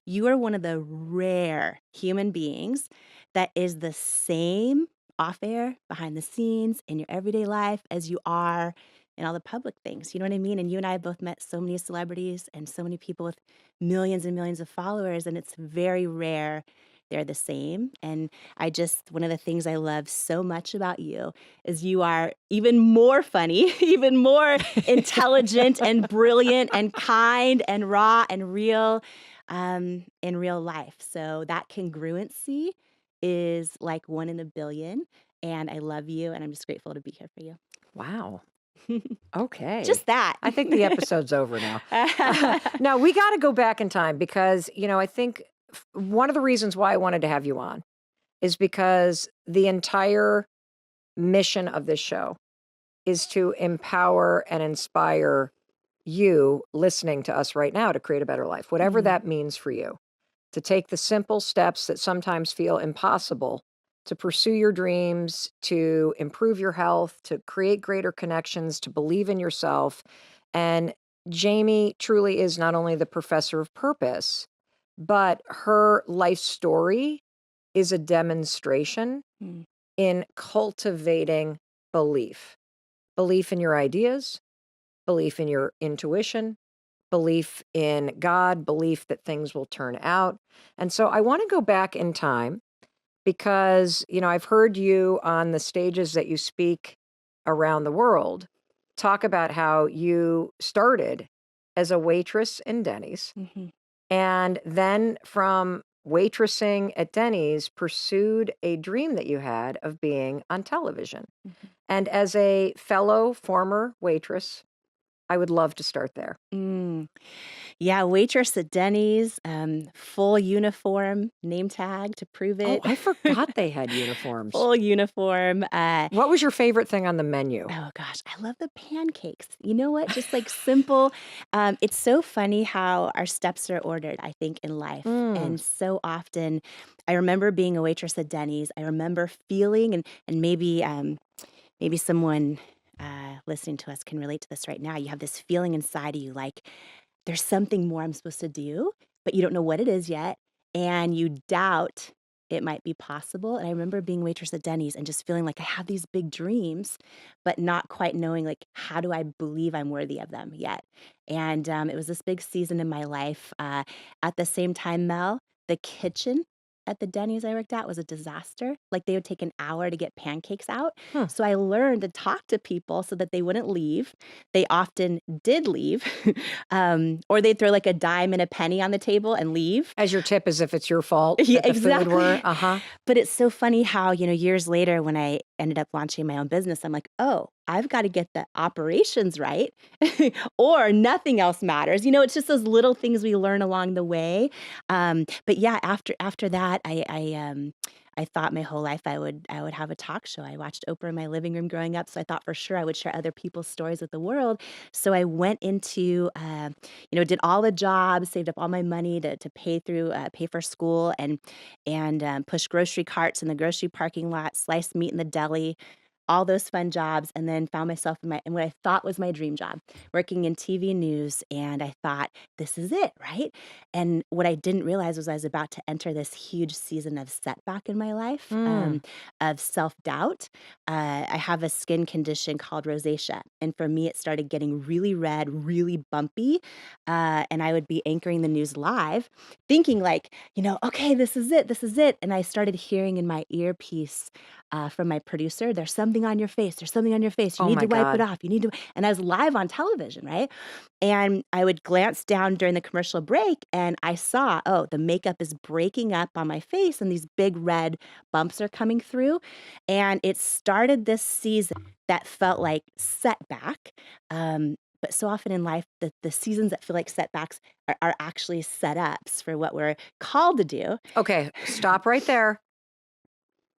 You are one of the rare human beings that is the same off air, behind the scenes, in your everyday life as you are in all the public things. You know what I mean? And you and I have both met so many celebrities and so many people with millions and millions of followers, and it's very rare they're the same. And one of the things I love so much about you is you are even more funny, even more intelligent and brilliant and kind and raw and real in real life. So that congruency is like 1 in a billion. And I love you. And I'm just grateful to be here for you. Wow. Okay. Just that. I think the episode's over now. Now, we got to go back in time because, I think one of the reasons why I wanted to have you on is because the entire mission of this show is to empower and inspire you listening to us right now to create a better life, whatever that means for you, to take the simple steps that sometimes feel impossible to pursue your dreams, to improve your health, to create greater connections, to believe in yourself. And Jamie truly is not only the professor of purpose, but her life story is a demonstration in cultivating belief in your ideas, belief in your intuition, belief in God, belief that things will turn out. And so I want to go back in time because, I've heard you on the stages that you speak around the world talk about how you started as a waitress in Denny's Mhm. and then from waitressing at Denny's pursued a dream that you had of being on television. Mhm. And as a fellow former waitress, I would love to start there. Mm. Yeah, waitress at Denny's, full uniform, name tag to prove Oh, it. I forgot they had uniforms. Full uniform. What was your favorite thing on the menu? Oh gosh, I love the pancakes. You know what? Just like simple. It's so funny how our steps are ordered, I think, in life. Mm. And so often, I remember being a waitress at Denny's. I remember feeling, and maybe someone listening to us can relate to this right now. You have this feeling inside of you like there's something more I'm supposed to do, but you don't know what it is yet. And you doubt it might be possible. And I remember being waitress at Denny's and just feeling like I have these big dreams, but not quite knowing like, how do I believe I'm worthy of them yet? And it was this big season in my life. At the same time, Mel, the kitchen at the Denny's I worked at was a disaster. Like they would take an hour to get pancakes out. Huh. So I learned to talk to people so that they wouldn't leave. They often did leave, or they'd throw like a dime and a penny on the table and leave. As your tip, as if it's your fault Yeah, that the food were. exactly. Uh-huh. But it's so funny how, years later when I ended up launching my own business, I'm like, oh, I've got to get the operations right or nothing else matters. It's just those little things we learn along the way. But yeah, after that, I thought my whole life I would have a talk show. I watched Oprah in my living room growing up, so I thought for sure I would share other people's stories with the world. So I went into, did all the jobs, saved up all my money to pay for school, and push grocery carts in the grocery parking lot, sliced meat in the deli, all those fun jobs, and then found myself in what I thought was my dream job, working in TV news. And I thought, this is it, right? And what I didn't realize was I was about to enter this huge season of setback in my life, of self-doubt. I have a skin condition called rosacea. And for me, it started getting really red, really bumpy. And I would be anchoring the news live, thinking like, okay, this is it, this is it. And I started hearing in my earpiece from my producer, there's something on your face. There's something on your face. You Oh need my to wipe it God. off. You need to. And I was live on television, right? And I would glance down during the commercial break and I saw, oh, the makeup is breaking up on my face and these big red bumps are coming through. And it started this season that felt like setback. But so often in life, the seasons that feel like setbacks are actually setups for what we're called to do. Okay, stop right there.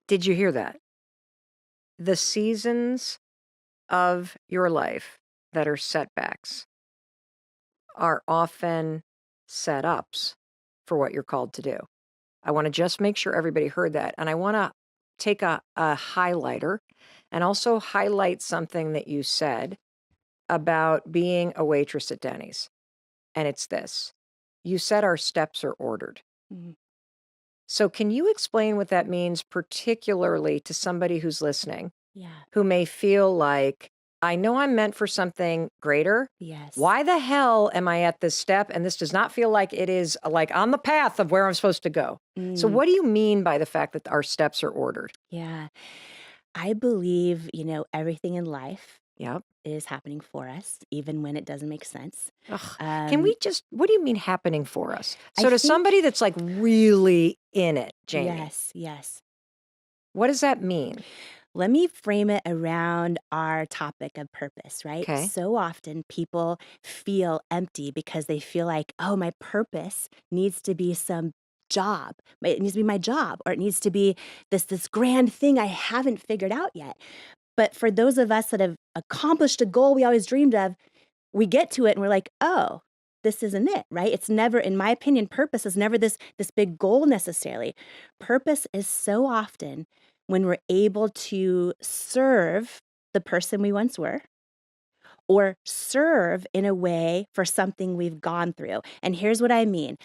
Did you hear that? The seasons of your life that are setbacks are often setups for what you're called to do. I want to just make sure everybody heard that. And I want to take a highlighter and also highlight something that you said about being a waitress at Denny's. And it's this. You said our steps are ordered. Mhm. So can you explain what that means, particularly to somebody who's listening, Yeah. who may feel like, I know I'm meant for something greater. Yes. Why the hell am I at this step? And this does not feel like it is like on the path of where I'm supposed to go. So Mm, what do you mean by the fact that our steps are ordered? yeah. I believe, everything in life Yep. is happening for us, even when it doesn't make sense. Ugh. Can Um, we just, what do you mean happening for us? I So to think, somebody that's like really in it, Jamie, yes. what does that mean? Let me frame it around our topic of purpose, right? Okay. So often people feel empty because they feel like, oh, my purpose needs to be some job. It needs to be my job, or it needs to be this grand thing I haven't figured out yet. But for those of us that have accomplished a goal we always dreamed of, we get to it and we're like, oh, this isn't it, right? It's never, in my opinion, purpose is never this big goal necessarily. Purpose is so often when we're able to serve the person we once were, or serve in a way for something we've gone through. And here's what I mean.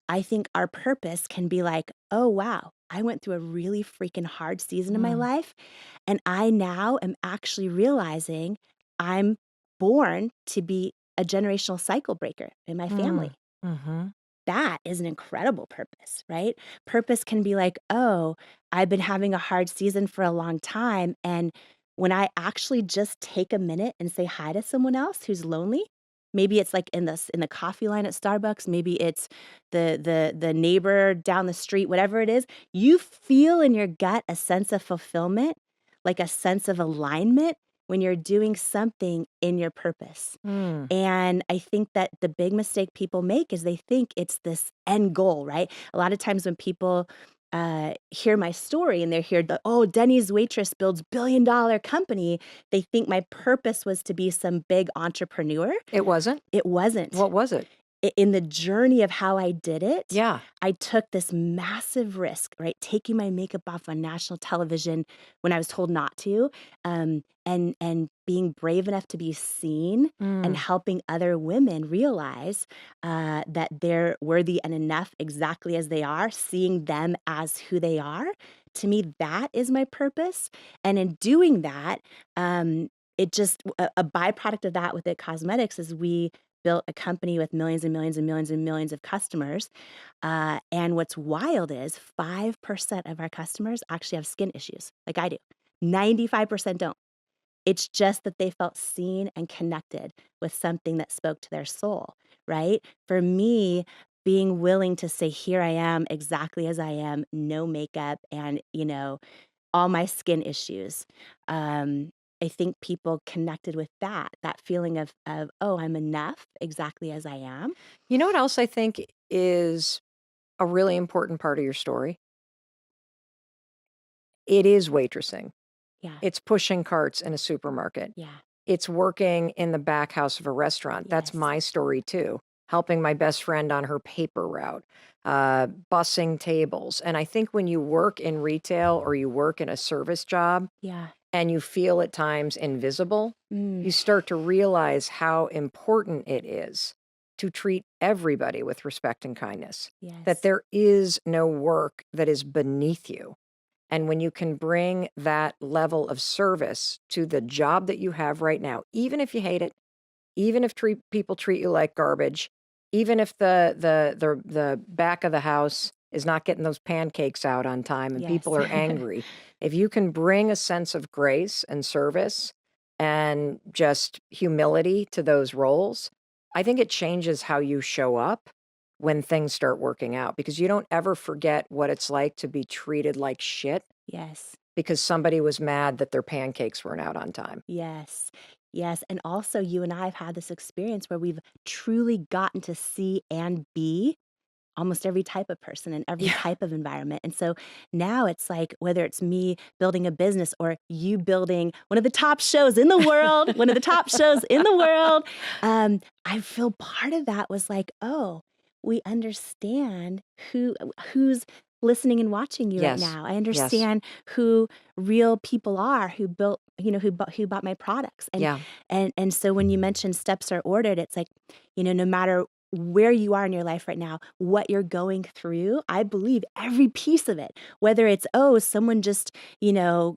I think our purpose can be like, oh, wow, I went through a really freaking hard season in my life. And I now am actually realizing I'm born to be a generational cycle breaker in my family. Mm-hmm. That is an incredible purpose, right? Purpose can be like, oh, I've been having a hard season for a long time. And when I actually just take a minute and say hi to someone else who's lonely, maybe it's like in the coffee line at Starbucks, maybe it's the neighbor down the street, whatever it is, you feel in your gut a sense of fulfillment, like a sense of alignment when you're doing something in your purpose. Mm. And I think that the big mistake people make is they think it's this end goal, right? A lot of times when people hear my story and they hear the, oh, Denny's waitress builds $1 billion company, they think my purpose was to be some big entrepreneur. It wasn't? It wasn't. What was it? In the journey of how I did it, Yeah. I took this massive risk, right? Taking my makeup off on national television when I was told not to, and being brave enough to be seen and helping other women realize that they're worthy and enough exactly as they are, seeing them as who they are. To me, that is my purpose. And in doing that, it just a byproduct of that with It Cosmetics is we built a company with millions and millions and millions and millions of customers. And what's wild is 5% of our customers actually have skin issues, like I do. 95% don't. It's just that they felt seen and connected with something that spoke to their soul, right? For me, being willing to say, here I am exactly as I am, no makeup, and, all my skin issues. I think people connected with that feeling of, oh, I'm enough exactly as I am. You know what else I think is a really important part of your story? It is waitressing. Yeah. It's pushing carts in a supermarket. Yeah. It's working in the back house of a restaurant. That's Yes. my story too. Helping my best friend on her paper route, bussing tables. And I think when you work in retail or you work in a service job Yeah. and you feel at times invisible, you start to realize how important it is to treat everybody with respect and kindness. Yes. That there is no work that is beneath you. And when you can bring that level of service to the job that you have right now, even if you hate it, even if people treat you like garbage, even if the back of the house is not getting those pancakes out on time and people are Yes. angry, if you can bring a sense of grace and service and just humility to those roles, I think it changes how you show up when things start working out, because you don't ever forget what it's like to be treated like shit Yes. because somebody was mad that their pancakes weren't out on time. Yes. Yes. And also, you and I have had this experience where we've truly gotten to see and be almost every type of person in every Yeah. type of environment. And so now it's like, whether it's me building a business or you building one of the top shows in the world, one of the top shows in the world, I feel part of that was like, oh, we understand who's listening and watching you right Yes. now. I Yes. understand who real people are who built, who bought my products. And Yeah. and so when you mention steps are ordered, it's like, no matter where you are in your life right now, what you're going through, I believe every piece of it, whether it's, oh, someone just,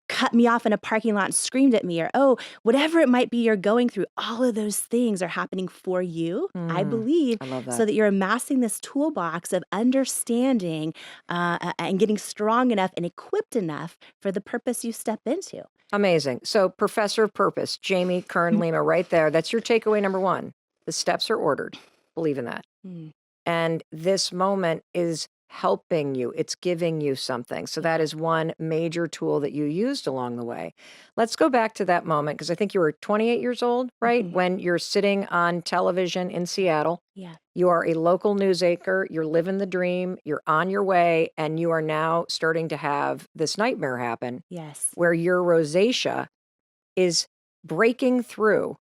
cut me off in a parking lot and screamed at me, or, oh, whatever it might be you're going through, all of those things are happening for you, I believe, I love so that. that you're amassing this toolbox of understanding and getting strong enough and equipped enough for the purpose you step into. Amazing. So, Professor of Purpose, Jamie Kern Lima, right there. That's your takeaway number one. The steps are ordered. Believe in that. Mm. And this moment is helping you. It's giving you something. So that is one major tool that you used along the way. Let's go back to that moment, because I think you were 28 years old, right? Mhm. When you're sitting on television in Seattle. Yeah. You are a local news anchor. You're living the dream. You're on your way. And you are now starting to have this nightmare happen Yes. where your rosacea is breaking through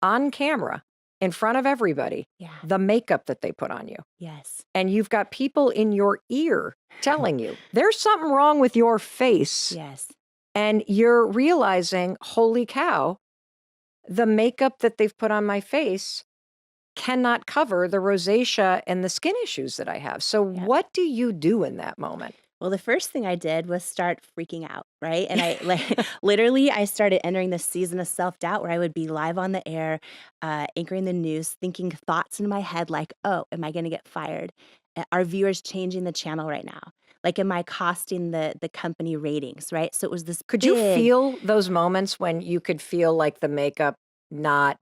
on camera in front of everybody, Yeah. the makeup that they put on you. Yes. And you've got people in your ear telling you there's something wrong with your face. Yes. And you're realizing, holy cow, the makeup that they've put on my face cannot cover the rosacea and the skin issues that I have. So Yeah. what do you do in that moment? Well, the first thing I did was start freaking out, right? And I like literally I started entering this season of self-doubt where I would be live on the air, anchoring the news, thinking thoughts in my head like, "Oh, am I going to get fired? Are viewers changing the channel right now? Like, am I costing the company ratings?" Right? So it was this Could you big. feel those moments when you could feel like the makeup not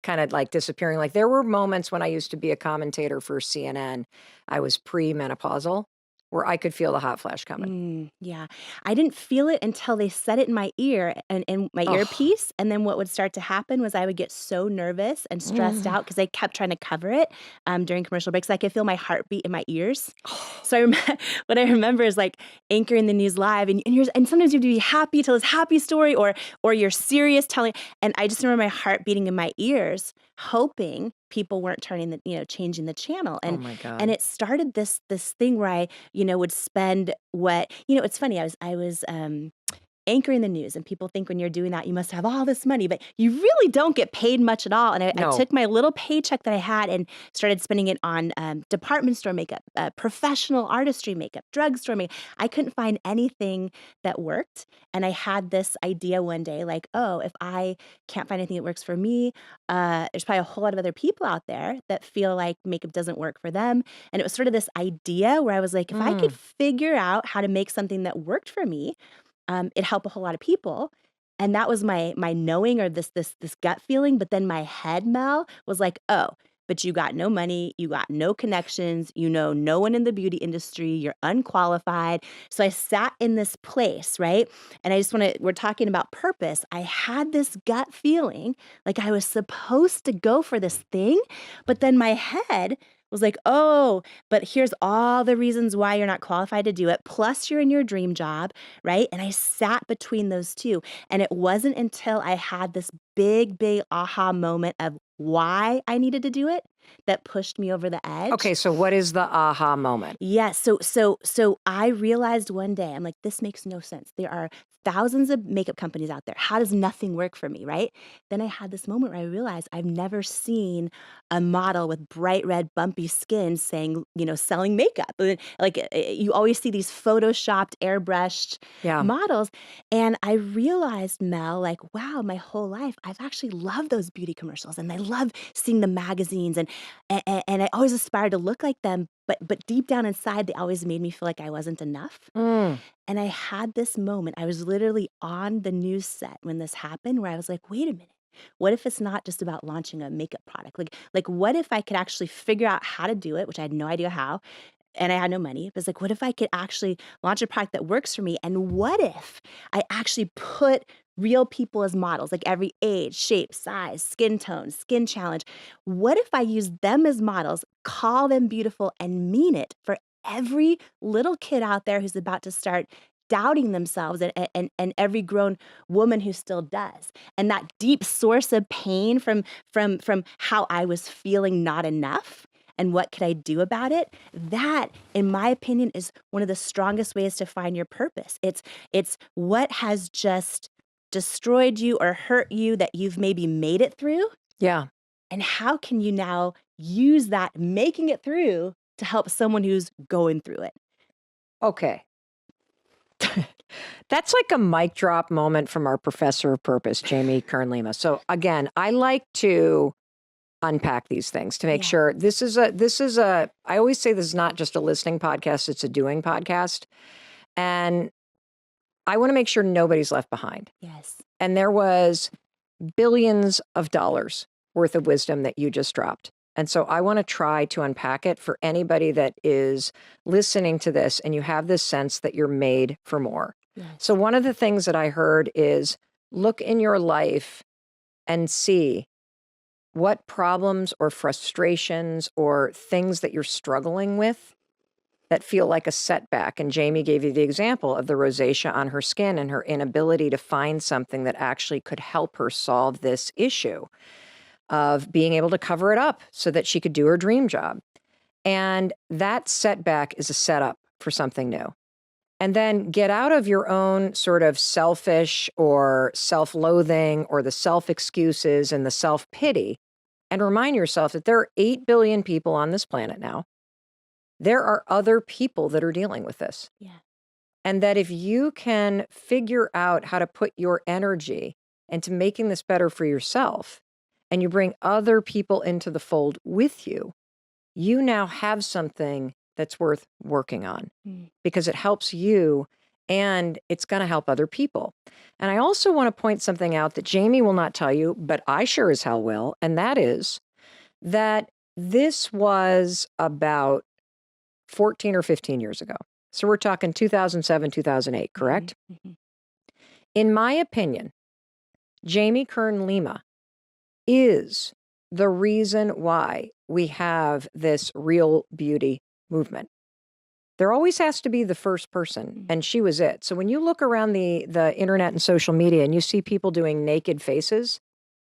kind of like disappearing? Like there were moments when I used to be a commentator for CNN. I was pre-menopausal where I could feel the hot flash coming. Yeah. I didn't feel it until they said it in my ear and in my Oh. earpiece. And then what would start to happen was I would get so nervous and stressed out because I kept trying to cover it during commercial breaks. I could feel my heartbeat in my ears. So what I remember is like anchoring the news live, and sometimes you have to be happy, tell this happy story, or you're serious telling. And I just remember my heart beating in my ears, hoping people weren't changing the channel. Oh And my and God. it started this thing where I would spend it's funny. I was anchoring the news, and people think when you're doing that, you must have all this money, but you really don't get paid much at all. And I No. took my little paycheck that I had and started spending it on department store makeup, professional artistry makeup, drugstore makeup. I couldn't find anything that worked. And I had this idea one day, like, oh, if I can't find anything that works for me, there's probably a whole lot of other people out there that feel like makeup doesn't work for them. And it was sort of this idea where I was like, if I could figure out how to make something that worked for me, it helped a whole lot of people. And that was my knowing, or this gut feeling. But then my head, Mel, was like, oh, but you got no money, you got no connections, you know no one in the beauty industry, you're unqualified. So I sat in this place, right? And we're talking about purpose. I had this gut feeling like I was supposed to go for this thing, but then my head was like, oh, but here's all the reasons why you're not qualified to do it. Plus, you're in your dream job, right? And I sat between those two. And it wasn't until I had this big aha moment of why I needed to do it that pushed me over the edge. Okay, so what is the aha moment? Yeah, so I realized one day, I'm like, this makes no sense. There are thousands of makeup companies out there. How does nothing work for me, right? Then I had this moment where I realized I've never seen a model with bright red bumpy skin saying, selling makeup. Like you always see these photoshopped, airbrushed Yeah. models. And I realized, Mel, like, wow, my whole life I've actually loved those beauty commercials, and I love seeing the magazines, and I always aspired to look like them, but deep down inside, they always made me feel like I wasn't enough. And I had this moment. I was literally on the news set when this happened, where I was like, wait a minute. What if it's not just about launching a makeup product? Like what if I could actually figure out how to do it, which I had no idea how, and I had no money. But it's like, what if I could actually launch a product that works for me? And what if I actually put real people as models, like every age, shape, size, skin tone, skin challenge? What if I use them as models, call them beautiful, and mean it for every little kid out there who's about to start doubting themselves, and every grown woman who still does, and that deep source of pain from how I was feeling not enough, and what could I do about it? That, in my opinion, is one of the strongest ways to find your purpose. It's what has just destroyed you or hurt you that you've maybe made it through, Yeah. and how can you now use that making it through to help someone who's going through it? Okay. That's like a mic drop moment from our professor of purpose, Jamie Kern Lima. So again, I like to unpack these things to make Yeah. sure this is I always say this is not just a listening podcast, it's a doing podcast. And I want to make sure nobody's left behind. Yes. And there was billions of dollars worth of wisdom that you just dropped. And so I want to try to unpack it for anybody that is listening to this and you have this sense that you're made for more. Yes. So one of the things that I heard is look in your life and see what problems or frustrations or things that you're struggling with that feel like a setback. And Jamie gave you the example of the rosacea on her skin and her inability to find something that actually could help her solve this issue of being able to cover it up so that she could do her dream job. And that setback is a setup for something new. And then get out of your own sort of selfish or self-loathing or the self-excuses and the self-pity and remind yourself that there are 8 billion people on this planet now. There are other people that are dealing with this. Yeah. And that if you can figure out how to put your energy into making this better for yourself, and you bring other people into the fold with you, you now have something that's worth working on because it helps you and it's going to help other people. And I also want to point something out that Jamie will not tell you, but I sure as hell will. And that is that this was about 14 or 15 years ago. So we're talking 2007, 2008, correct? Mm-hmm. In my opinion, Jamie Kern Lima is the reason why we have this real beauty movement. There always has to be the first person, and she was it. So when you look around the internet and social media and you see people doing naked faces,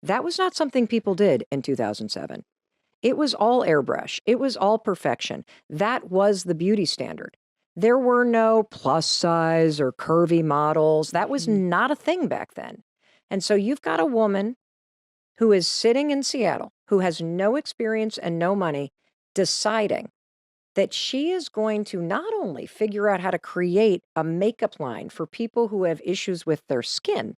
that was not something people did in 2007. It was all airbrush. It was all perfection. That was the beauty standard. There were no plus size or curvy models. That was not a thing back then. And so you've got a woman who is sitting in Seattle, who has no experience and no money, deciding that she is going to not only figure out how to create a makeup line for people who have issues with their skin,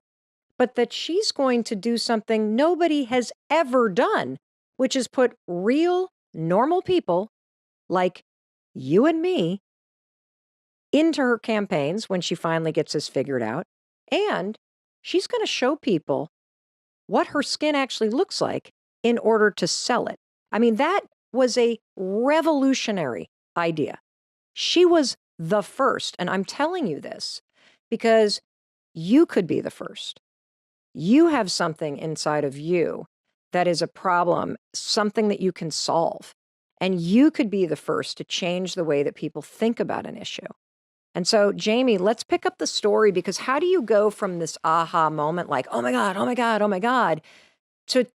but that she's going to do something nobody has ever done, which is put real, normal people like you and me into her campaigns when she finally gets this figured out. And she's going to show people what her skin actually looks like in order to sell it. I mean, that was a revolutionary idea. She was the first. And I'm telling you this because you could be the first. You have something inside of you that is a problem, something that you can solve. And you could be the first to change the way that people think about an issue. And so, Jamie, let's pick up the story, because how do you go from this aha moment, like, oh my God, oh my God, oh my God, to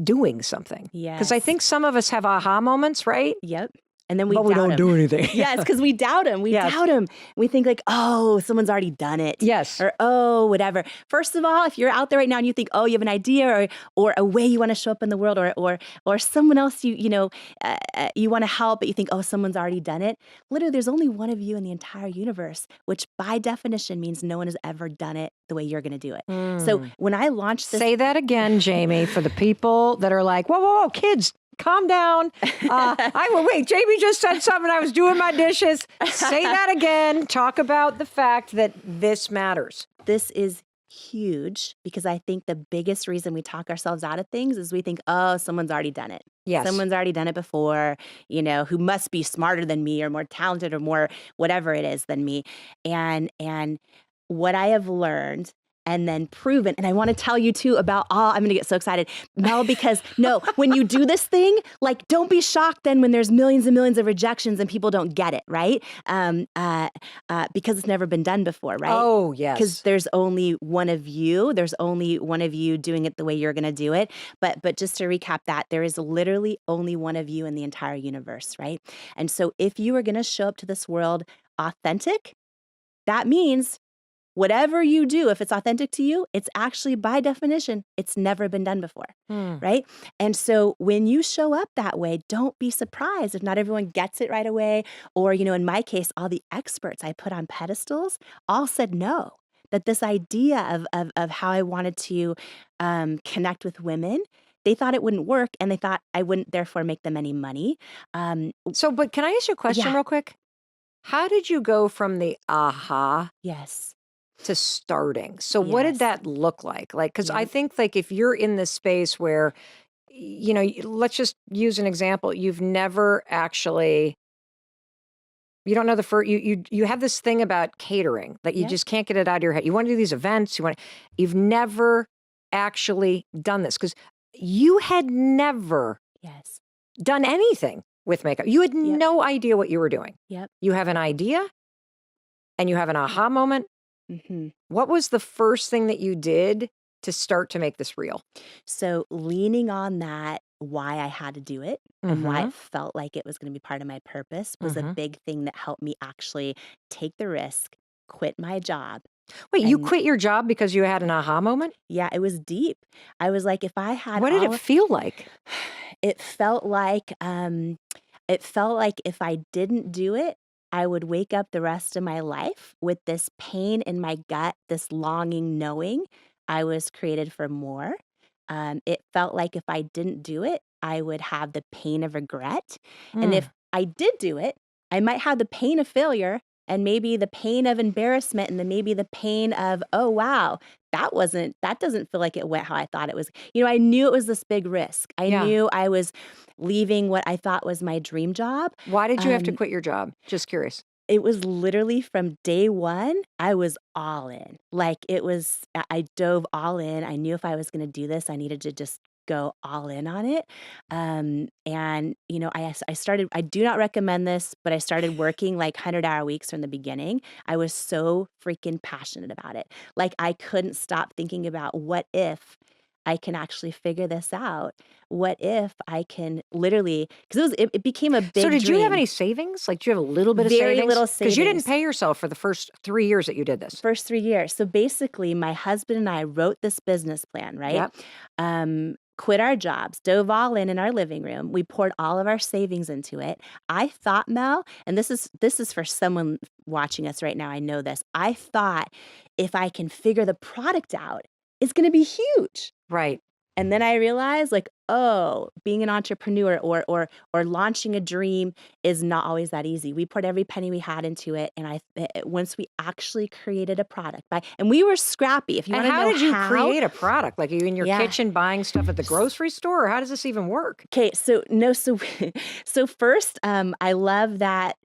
doing something? Yes. Because I think some of us have aha moments, right? Yep. And then we But we don't do anything. Yes, because we doubt him. We doubt him. We think like, oh, someone's already done it. Yes. Or, oh, whatever. First of all, if you're out there right now and you think, oh, you have an idea or a way you want to show up in the world or someone else you want to help, but you think, oh, someone's already done it. Literally, there's only one of you in the entire universe, which by definition means no one has ever done it the way you're going to do it. So when I launched this. Say that again, Jamie, for the people that are like, whoa, whoa, whoa, kids. Calm down. Wait, Jamie just said something. I was doing my dishes. Say that again. Talk about the fact that this matters. This is huge because I think the biggest reason we talk ourselves out of things is we think, oh, someone's already done it. Yes. Someone's already done it before, who must be smarter than me or more talented or more whatever it is than me. And what I have learned and then proven. And I want to tell you too about, I'm going to get so excited, Mel, because when you do this thing, like, don't be shocked then when there's millions and millions of rejections and people don't get it, right? Because it's never been done before, right? Oh, yes. Because there's only one of you. There's only one of you doing it the way you're going to do it. But just to recap that, there is literally only one of you in the entire universe, right? And so if you are going to show up to this world authentic, that means whatever you do, if it's authentic to you, it's actually, by definition, it's never been done before, right? And so when you show up that way, don't be surprised if not everyone gets it right away. Or, in my case, all the experts I put on pedestals all said no, that this idea of how I wanted to connect with women, they thought it wouldn't work, and they thought I wouldn't therefore make them any money. But can I ask you a question real quick? How did you go from the aha? Yes. To starting. So what did that look like? Like, because I think like if you're in this space where, let's just use an example. You've never actually, you don't know the first, you have this thing about catering that you just can't get it out of your head. You want to do these events. You've never actually done this because you had never done anything with makeup. You had no idea what you were doing. Yep. You have an idea and you have an aha moment. Mm-hmm. What was the first thing that you did to start to make this real? So leaning on that, why I had to do it and why it felt like it was going to be part of my purpose was a big thing that helped me actually take the risk, quit my job. Wait, you quit your job because you had an aha moment? Yeah, it was deep. I was like, if I had, what did it feel like? It felt like if I didn't do it, I would wake up the rest of my life with this pain in my gut, this longing, knowing I was created for more. It felt like if I didn't do it, I would have the pain of regret. And if Mm. I did do it, I might have the pain of failure and maybe the pain of embarrassment and then maybe the pain of, oh, wow, that doesn't feel like it went how I thought it was. I knew it was this big risk. I Yeah. knew I was leaving what I thought was my dream job. Why did you have to Um, quit your job? Just curious. it was literally from day one, I was all in. Like I dove all in. I knew if I was going to do this, I needed to just go all in on it. And, I started, I do not recommend this, but I started working like 100-hour weeks from the beginning. I was so freaking passionate about it. Like I couldn't stop thinking about what if I can actually figure this out? What if I can literally, because it became a big So did you have dream. any savings? Like, do you have a little bit of Very savings? little Because you didn't savings. pay yourself for the first 3 years that you did this. First 3 years. So basically, my husband and I wrote this business plan, right? Yep. Quit our jobs, dove all in our living room. We poured all of our savings into it. I thought, Mel, and this is for someone watching us right now. I know this. I thought if I can figure the product out, it's going to be huge. Right. And then I realized, like, oh, being an entrepreneur or launching a dream is not always that easy. We poured every penny we had into it, and once we actually created a product, and we were scrappy. If you And want to how know did you how, create a product? Like, are you in your Yeah. kitchen buying stuff at the grocery store, or how does this even work? Okay, so no, so first, I love that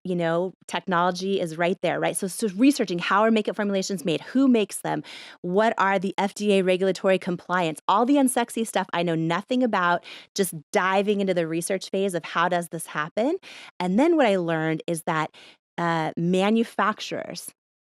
technology is right there, right? So researching how are makeup formulations made, who makes them, what are the FDA regulatory compliance, all the unsexy stuff I know nothing about. Just diving into the research phase of how does this happen, and then what I learned is that manufacturers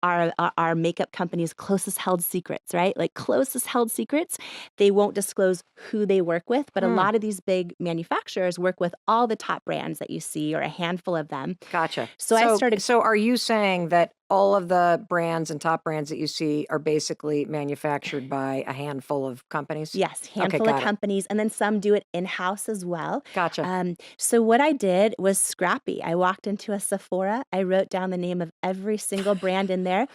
are makeup companies' closest held secrets, right? Like closest held secrets. They won't disclose who they work with, but a Hmm. lot of these big manufacturers work with all the top brands that you see or a handful of them. Gotcha. So I started. So are you saying that all of the brands and top brands that you see are basically manufactured by a handful of companies? Yes, Okay, handful of got it. companies, and then some do it in-house as well. Gotcha. So what I did was scrappy. I walked into a Sephora. I wrote down the name of every single brand in there,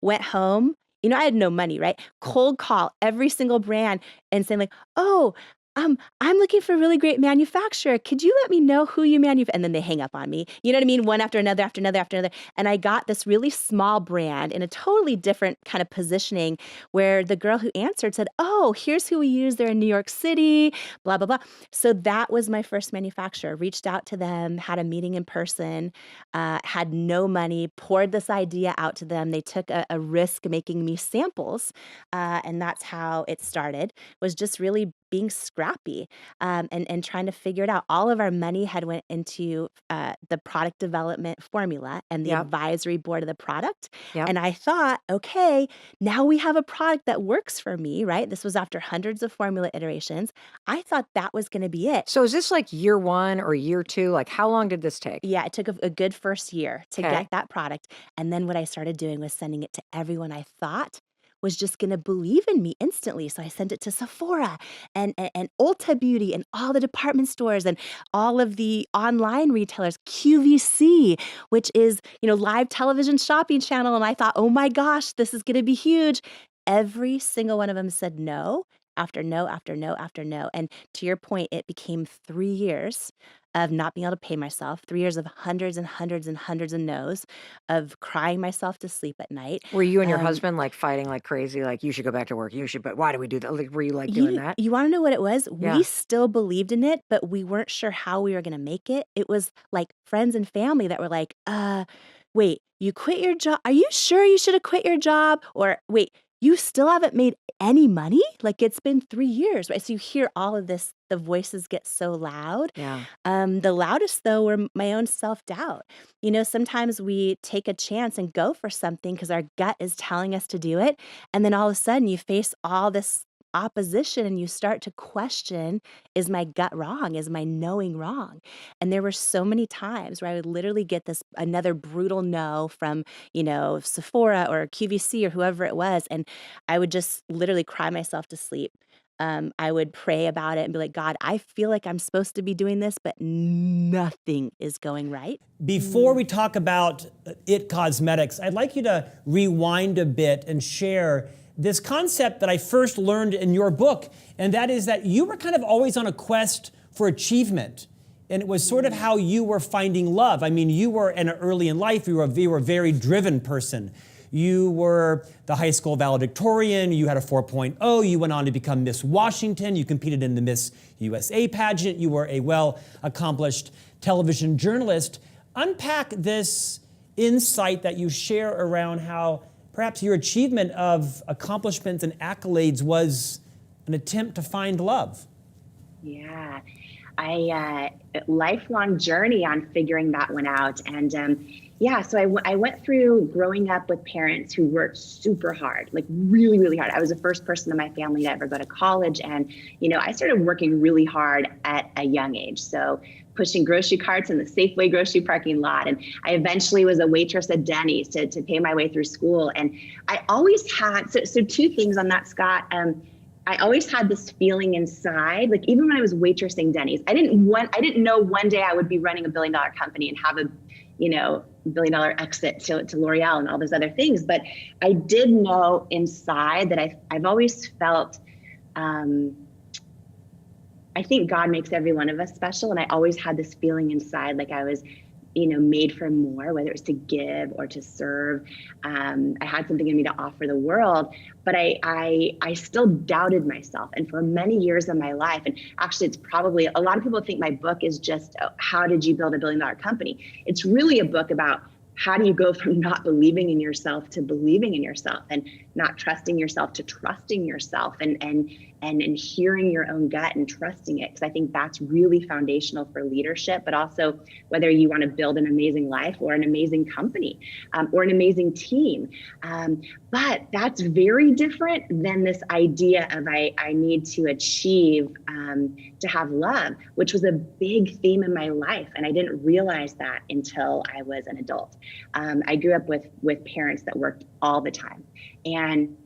went home. I had no money, right? Cold call every single brand and saying like, oh, I'm looking for a really great manufacturer. Could you let me know who you manufacture? And then they hang up on me. You know what I mean? One after another, after another, after another. And I got this really small brand in a totally different kind of positioning where the girl who answered said, oh, here's who we use. They're in New York City, blah, blah, blah. So that was my first manufacturer. Reached out to them, had a meeting in person, had no money, poured this idea out to them. They took a risk making me samples. And that's how it started, was just really being scrappy and trying to figure it out. All of our money had went into the product development formula and the Yep. advisory board of the product. Yep. And I thought, okay, now we have a product that works for me, right? This was after hundreds of formula iterations. I thought that was going to be it. So is this like year 1 or year 2? Like, how long did this take? Yeah, it took a good first year to Okay. get that product. And then what I started doing was sending it to everyone I thought was just going to believe in me instantly. So I sent it to Sephora and Ulta Beauty and all the department stores and all of the online retailers, QVC, which is, live television shopping channel. And I thought, oh my gosh, this is going to be huge. Every single one of them said no after no, after no, after no. And to your point, it became 3 years of not being able to pay myself, 3 years of hundreds and hundreds and hundreds of no's, of crying myself to sleep at night. Were you and your husband like fighting like crazy? Like, you should go back to work. You should, but why do we do that? Like, were you like doing that? You want to know what it was? Yeah. We still believed in it, but we weren't sure how we were going to make it. It was like friends and family that were like, wait, you quit your job? Are you sure you should have quit your job? Or wait, you still haven't made any money? Like, it's been 3 years, right? So you hear all of this, the voices get so loud. Yeah. The loudest, though, were my own self-doubt. Sometimes we take a chance and go for something because our gut is telling us to do it. And then all of a sudden you face all this opposition and you start to question, is my gut wrong? Is my knowing wrong? And there were so many times where I would literally get another brutal no from, Sephora or QVC or whoever it was. And I would just literally cry myself to sleep. I would pray about it and be like, God, I feel like I'm supposed to be doing this, but nothing is going right. Before we talk about It Cosmetics, I'd like you to rewind a bit and share this concept that I first learned in your book, and that is that you were kind of always on a quest for achievement. And it was sort of how you were finding love. I mean, you were early in life, you were a very driven person. You were the high school valedictorian, you had a 4.0, you went on to become Miss Washington, you competed in the Miss USA pageant, you were a well-accomplished television journalist. Unpack this insight that you share around how perhaps your achievement of accomplishments and accolades was an attempt to find love. Yeah, lifelong journey on figuring that one out. And so I went through growing up with parents who worked super hard, like really, really hard. I was the first person in my family to ever go to college. And, I started working really hard at a young age. So pushing grocery carts in the Safeway grocery parking lot. And I eventually was a waitress at Denny's to pay my way through school. And I always had, so two things on that, Scott. I always had this feeling inside, like even when I was waitressing Denny's, I didn't know one day I would be running $1 billion company and have a, $1 billion exit to L'Oreal and all those other things. But I did know inside that I've always felt, I think God makes every one of us special. And I always had this feeling inside, like I was, made for more, whether it was to give or to serve. I had something in me to offer the world, but I still doubted myself. And for many years of my life, and actually it's probably, a lot of people think my book is just, how did you build $1 billion company? It's really a book about how do you go from not believing in yourself to believing in yourself, and not trusting yourself to trusting yourself, and hearing your own gut and trusting it. Because I think that's really foundational for leadership, but also whether you want to build an amazing life or an amazing company or an amazing team. But that's very different than this idea of I need to achieve to have love, which was a big theme in my life. And I didn't realize that until I was an adult. I grew up with parents that worked all the time. And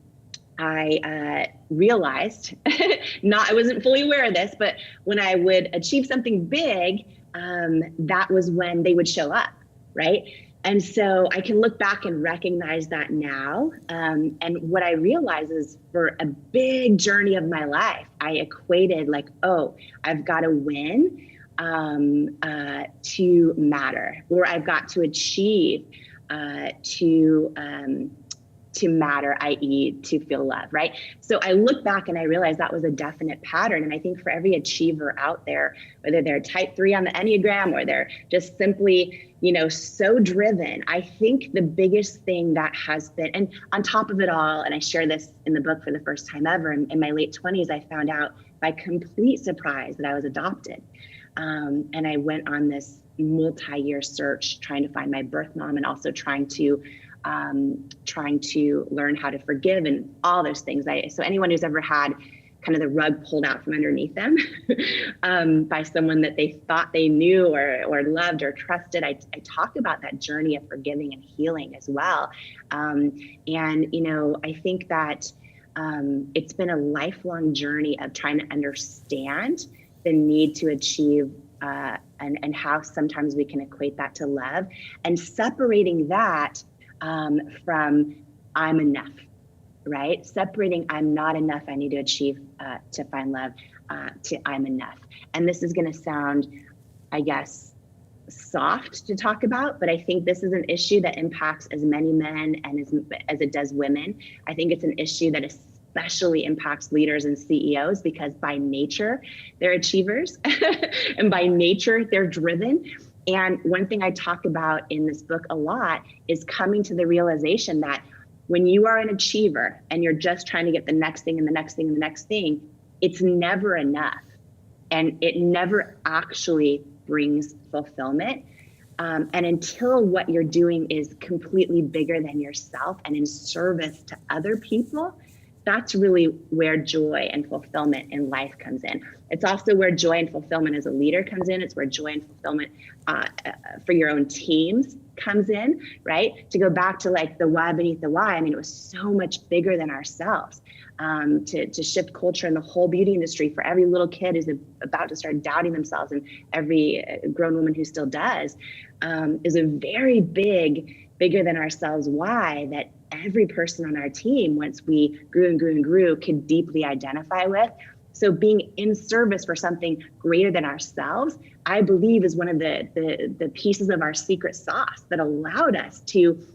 I realized, I wasn't fully aware of this, but when I would achieve something big, that was when they would show up, right? And so I can look back and recognize that now. And what I realize is, for a big journey of my life, I equated like, I've got to win to matter, or I've got to achieve to matter, i.e. to feel love, right? So I look back and I realize that was a definite pattern. And I think for every achiever out there, whether they're type 3 on the Enneagram or they're just simply, so driven, I think the biggest thing that has been, and on top of it all, and I share this in the book for the first time ever, in my late 20s, I found out by complete surprise that I was adopted. And I went on this multi-year search trying to find my birth mom, and also trying to learn how to forgive and all those things. So anyone who's ever had kind of the rug pulled out from underneath them by someone that they thought they knew or loved or trusted, I talk about that journey of forgiving and healing as well. And, I think that it's been a lifelong journey of trying to understand the need to achieve and how sometimes we can equate that to love, and separating that from I'm enough, right? Separating I'm not enough, I need to achieve to find love, to I'm enough. And this is going to sound, I guess, soft to talk about, but I think this is an issue that impacts as many men and as it does women. I think it's an issue that especially impacts leaders and CEOs, because by nature, they're achievers and by nature, they're driven. And one thing I talk about in this book a lot is coming to the realization that when you are an achiever and you're just trying to get the next thing and the next thing and the next thing, it's never enough. And it never actually brings fulfillment. And until what you're doing is completely bigger than yourself and in service to other people, that's really where joy and fulfillment in life comes in. It's also where joy and fulfillment as a leader comes in. It's where joy and fulfillment for your own teams comes in, right? To go back to like the why beneath the why, I mean, it was so much bigger than ourselves. To shift culture in the whole beauty industry for every little kid who's about to start doubting themselves, and every grown woman who still does, is a very bigger than ourselves why that every person on our team, once we grew and grew and grew, could deeply identify with. So being in service for something greater than ourselves, I believe, is one of the pieces of our secret sauce that allowed us to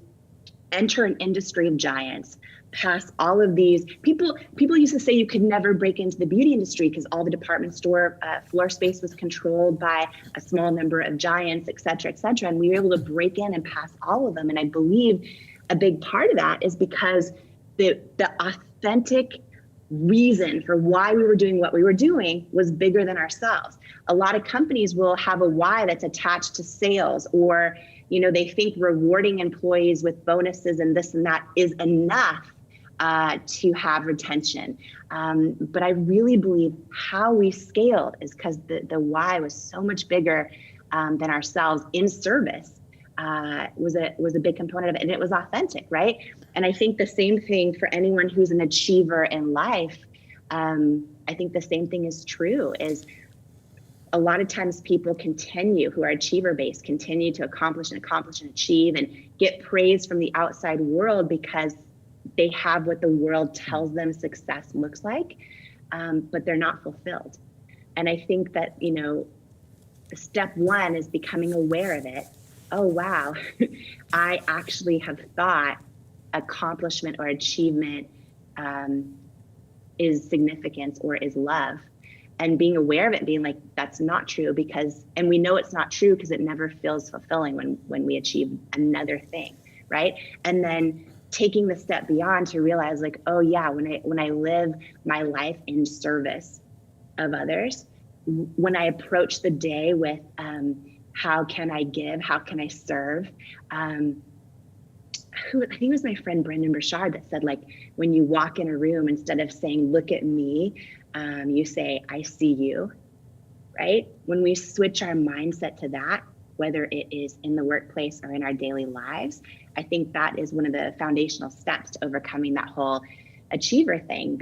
enter an industry of giants, past all of these people used to say you could never break into the beauty industry because all the department store floor space was controlled by a small number of giants, et cetera, et cetera. And we were able to break in and pass all of them. And I believe a big part of that is because the authentic reason for why we were doing what we were doing was bigger than ourselves. A lot of companies will have a why that's attached to sales, or they think rewarding employees with bonuses and this and that is enough to have retention. But I really believe how we scaled is because the why was so much bigger than ourselves in service. Was a big component of it, and it was authentic, right? And I think the same thing for anyone who's an achiever in life. I think the same thing is true. Is a lot of times people who are achiever based continue to accomplish and achieve and get praise from the outside world because they have what the world tells them success looks like, but they're not fulfilled. And I think that step one is becoming aware of it. Oh, wow, I actually have thought accomplishment or achievement is significance or is love. And being aware of it, being like, that's not true, and we know it's not true because it never feels fulfilling when we achieve another thing, right? And then taking the step beyond to realize like, oh yeah, when I live my life in service of others, when I approach the day with, how can I give? How can I serve? I think it was my friend Brendan Burchard that said, like, when you walk in a room, instead of saying, look at me, you say, I see you, right? When we switch our mindset to that, whether it is in the workplace or in our daily lives, I think that is one of the foundational steps to overcoming that whole achiever thing.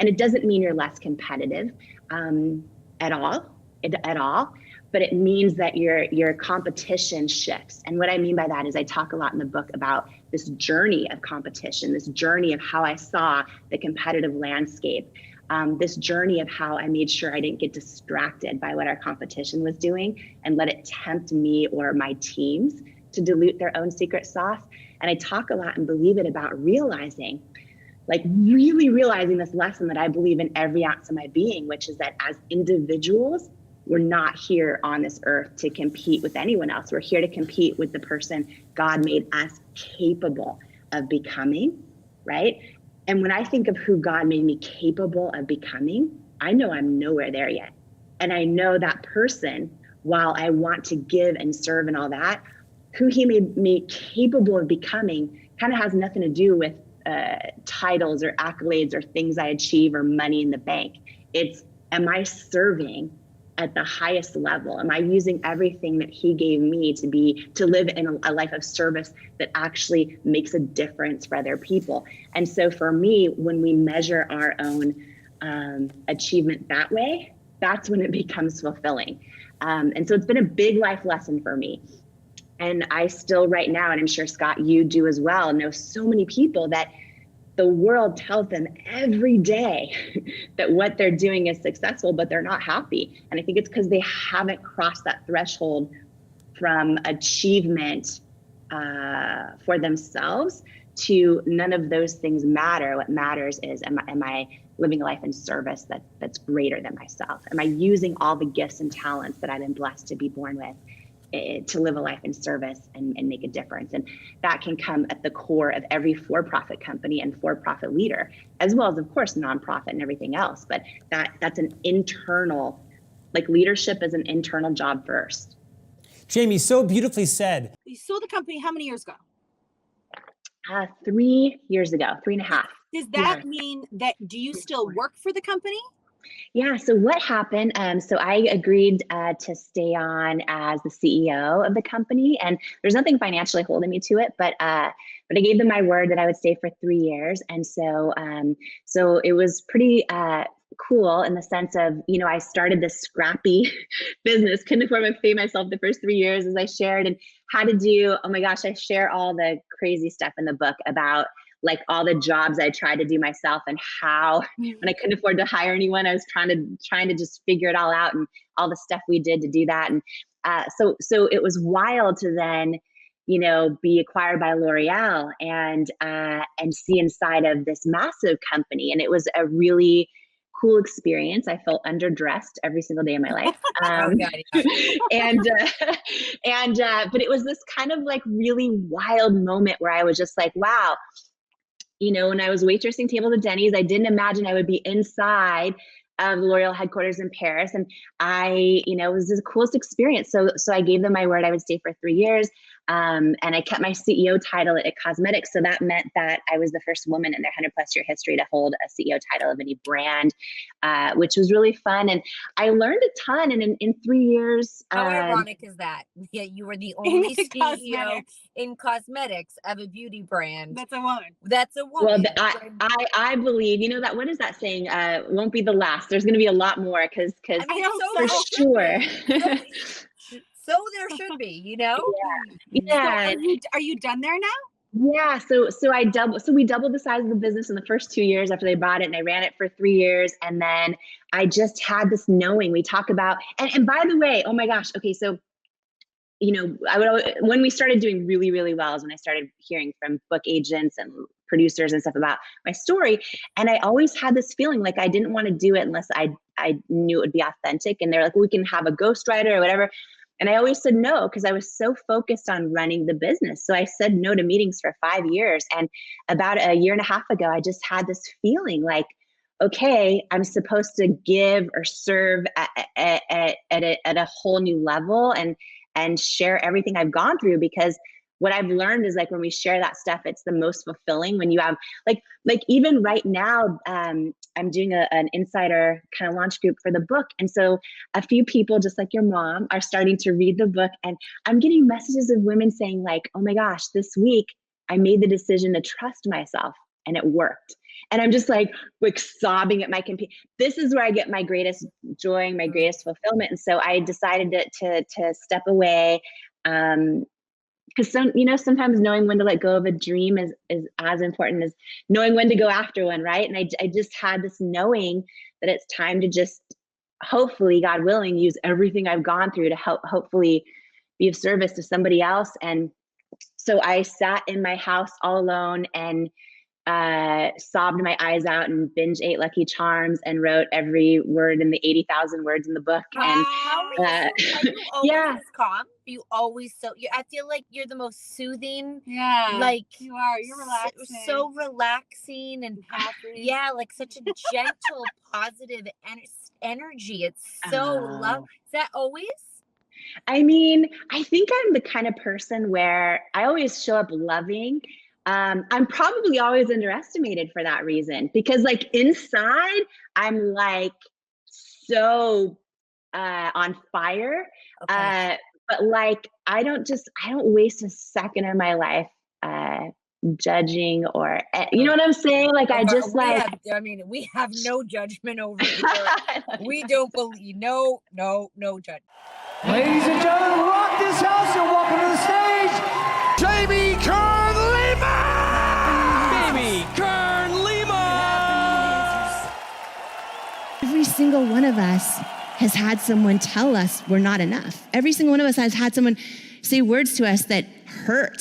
And it doesn't mean you're less competitive at all. But it means that your competition shifts. And what I mean by that is I talk a lot in the book about this journey of competition, this journey of how I saw the competitive landscape, this journey of how I made sure I didn't get distracted by what our competition was doing and let it tempt me or my teams to dilute their own secret sauce. And I talk a lot and believe it about realizing, like really realizing this lesson that I believe in every ounce of my being, which is that as individuals, we're not here on this earth to compete with anyone else. We're here to compete with the person God made us capable of becoming, right? And when I think of who God made me capable of becoming, I know I'm nowhere there yet. And I know that person, while I want to give and serve and all that, who he made me capable of becoming kind of has nothing to do with titles or accolades or things I achieve or money in the bank. It's, am I serving at the highest level? Am I using everything that he gave me to live in a life of service that actually makes a difference for other people? And so for me, when we measure our own achievement that way, that's when it becomes fulfilling. And so it's been a big life lesson for me. And I still right now, and I'm sure Scott, you do as well, know so many people that the world tells them every day that what they're doing is successful, but they're not happy. And I think it's because they haven't crossed that threshold from achievement for themselves to none of those things matter. What matters is, am I living a life in service that's greater than myself? Am I using all the gifts and talents that I've been blessed to be born with to live a life in service and make a difference? And that can come at the core of every for-profit company and for-profit leader, as well as, of course, nonprofit and everything else. But that's an internal, like leadership is an internal job first. Jamie, so beautifully said. You sold the company how many years ago? 3 years ago, 3.5. Does that mean that, do you still work for the company? Yeah. So what happened? So I agreed to stay on as the CEO of the company, and there's nothing financially holding me to it, but I gave them my word that I would stay for 3 years, and so so it was pretty cool in the sense of, you know, I started this scrappy business, couldn't afford to pay myself the first 3 years, as I shared, and had to do. Oh my gosh, I share all the crazy stuff in the book about like all the jobs I tried to do myself, and how when I couldn't afford to hire anyone, I was trying to just figure it all out, and all the stuff we did to do that. And so it was wild to then, you know, be acquired by L'Oreal and see inside of this massive company. And it was a really cool experience. I felt underdressed every single day of my life. But it was this kind of like really wild moment where I was just like, wow, you know, when I was waitressing tables at Denny's, I didn't imagine I would be inside of L'Oreal headquarters in Paris. And you know, it was the coolest experience. So I gave them my word I would stay for 3 years. And I kept my CEO title at It Cosmetics. So that meant that I was the first woman in their 100+ year history to hold a CEO title of any brand, which was really fun. And I learned a ton. And in 3 years. How ironic is that? Yeah, you were the only CEO in cosmetics of a beauty brand. That's a woman. That's a woman. Well, I believe, you know, that, what is that saying? Won't be the last. There's going to be a lot more because I mean, for sure. So there should be, you know? Yeah. So are you done there now? Yeah. So we doubled the size of the business in the first 2 years after they bought it, and I ran it for 3 years. And then I just had this knowing. We talk about, and by the way, oh my gosh. Okay. So, you know, when we started doing really, really well is when I started hearing from book agents and producers and stuff about my story. And I always had this feeling like I didn't want to do it unless I knew it would be authentic. And they're like, well, we can have a ghostwriter or whatever. And I always said no, because I was so focused on running the business. So I said no to meetings for 5 years. And about a year and a half ago, I just had this feeling like, okay, I'm supposed to give or serve at a whole new level and share everything I've gone through. Because what I've learned is like when we share that stuff, it's the most fulfilling when you have like even right now, I'm doing an insider kind of launch group for the book. And so a few people, just like your mom, are starting to read the book, and I'm getting messages of women saying like, oh my gosh, this week I made the decision to trust myself and it worked. And I'm just like sobbing at my computer. This is where I get my greatest joy, my greatest fulfillment. And so I decided to step away. Because sometimes knowing when to let go of a dream is as important as knowing when to go after one, right? And I just had this knowing that it's time to just, hopefully, God willing, use everything I've gone through to help hopefully be of service to somebody else. And so I sat in my house all alone and sobbed my eyes out and binge ate Lucky Charms and wrote every word in the 80,000 words in the book. And are you always this calm? You always I feel like you're the most soothing. Yeah, like you are. You're relaxing. So relaxing and happy. Yeah, like such a gentle, positive energy. It's so love. Is that always? I mean, I think I'm the kind of person where I always show up loving. I'm probably always underestimated for that reason, because like inside I'm like so on fire. Okay. But like I don't waste a second of my life judging or you know what I'm saying? Like I just we have no judgment over here. We don't believe no judgment. Ladies and gentlemen, rock this house and welcome to the stage, Jamie Kern Lima! Baby Kern Lima! Every single one of us has had someone tell us we're not enough. Every single one of us has had someone say words to us that hurt.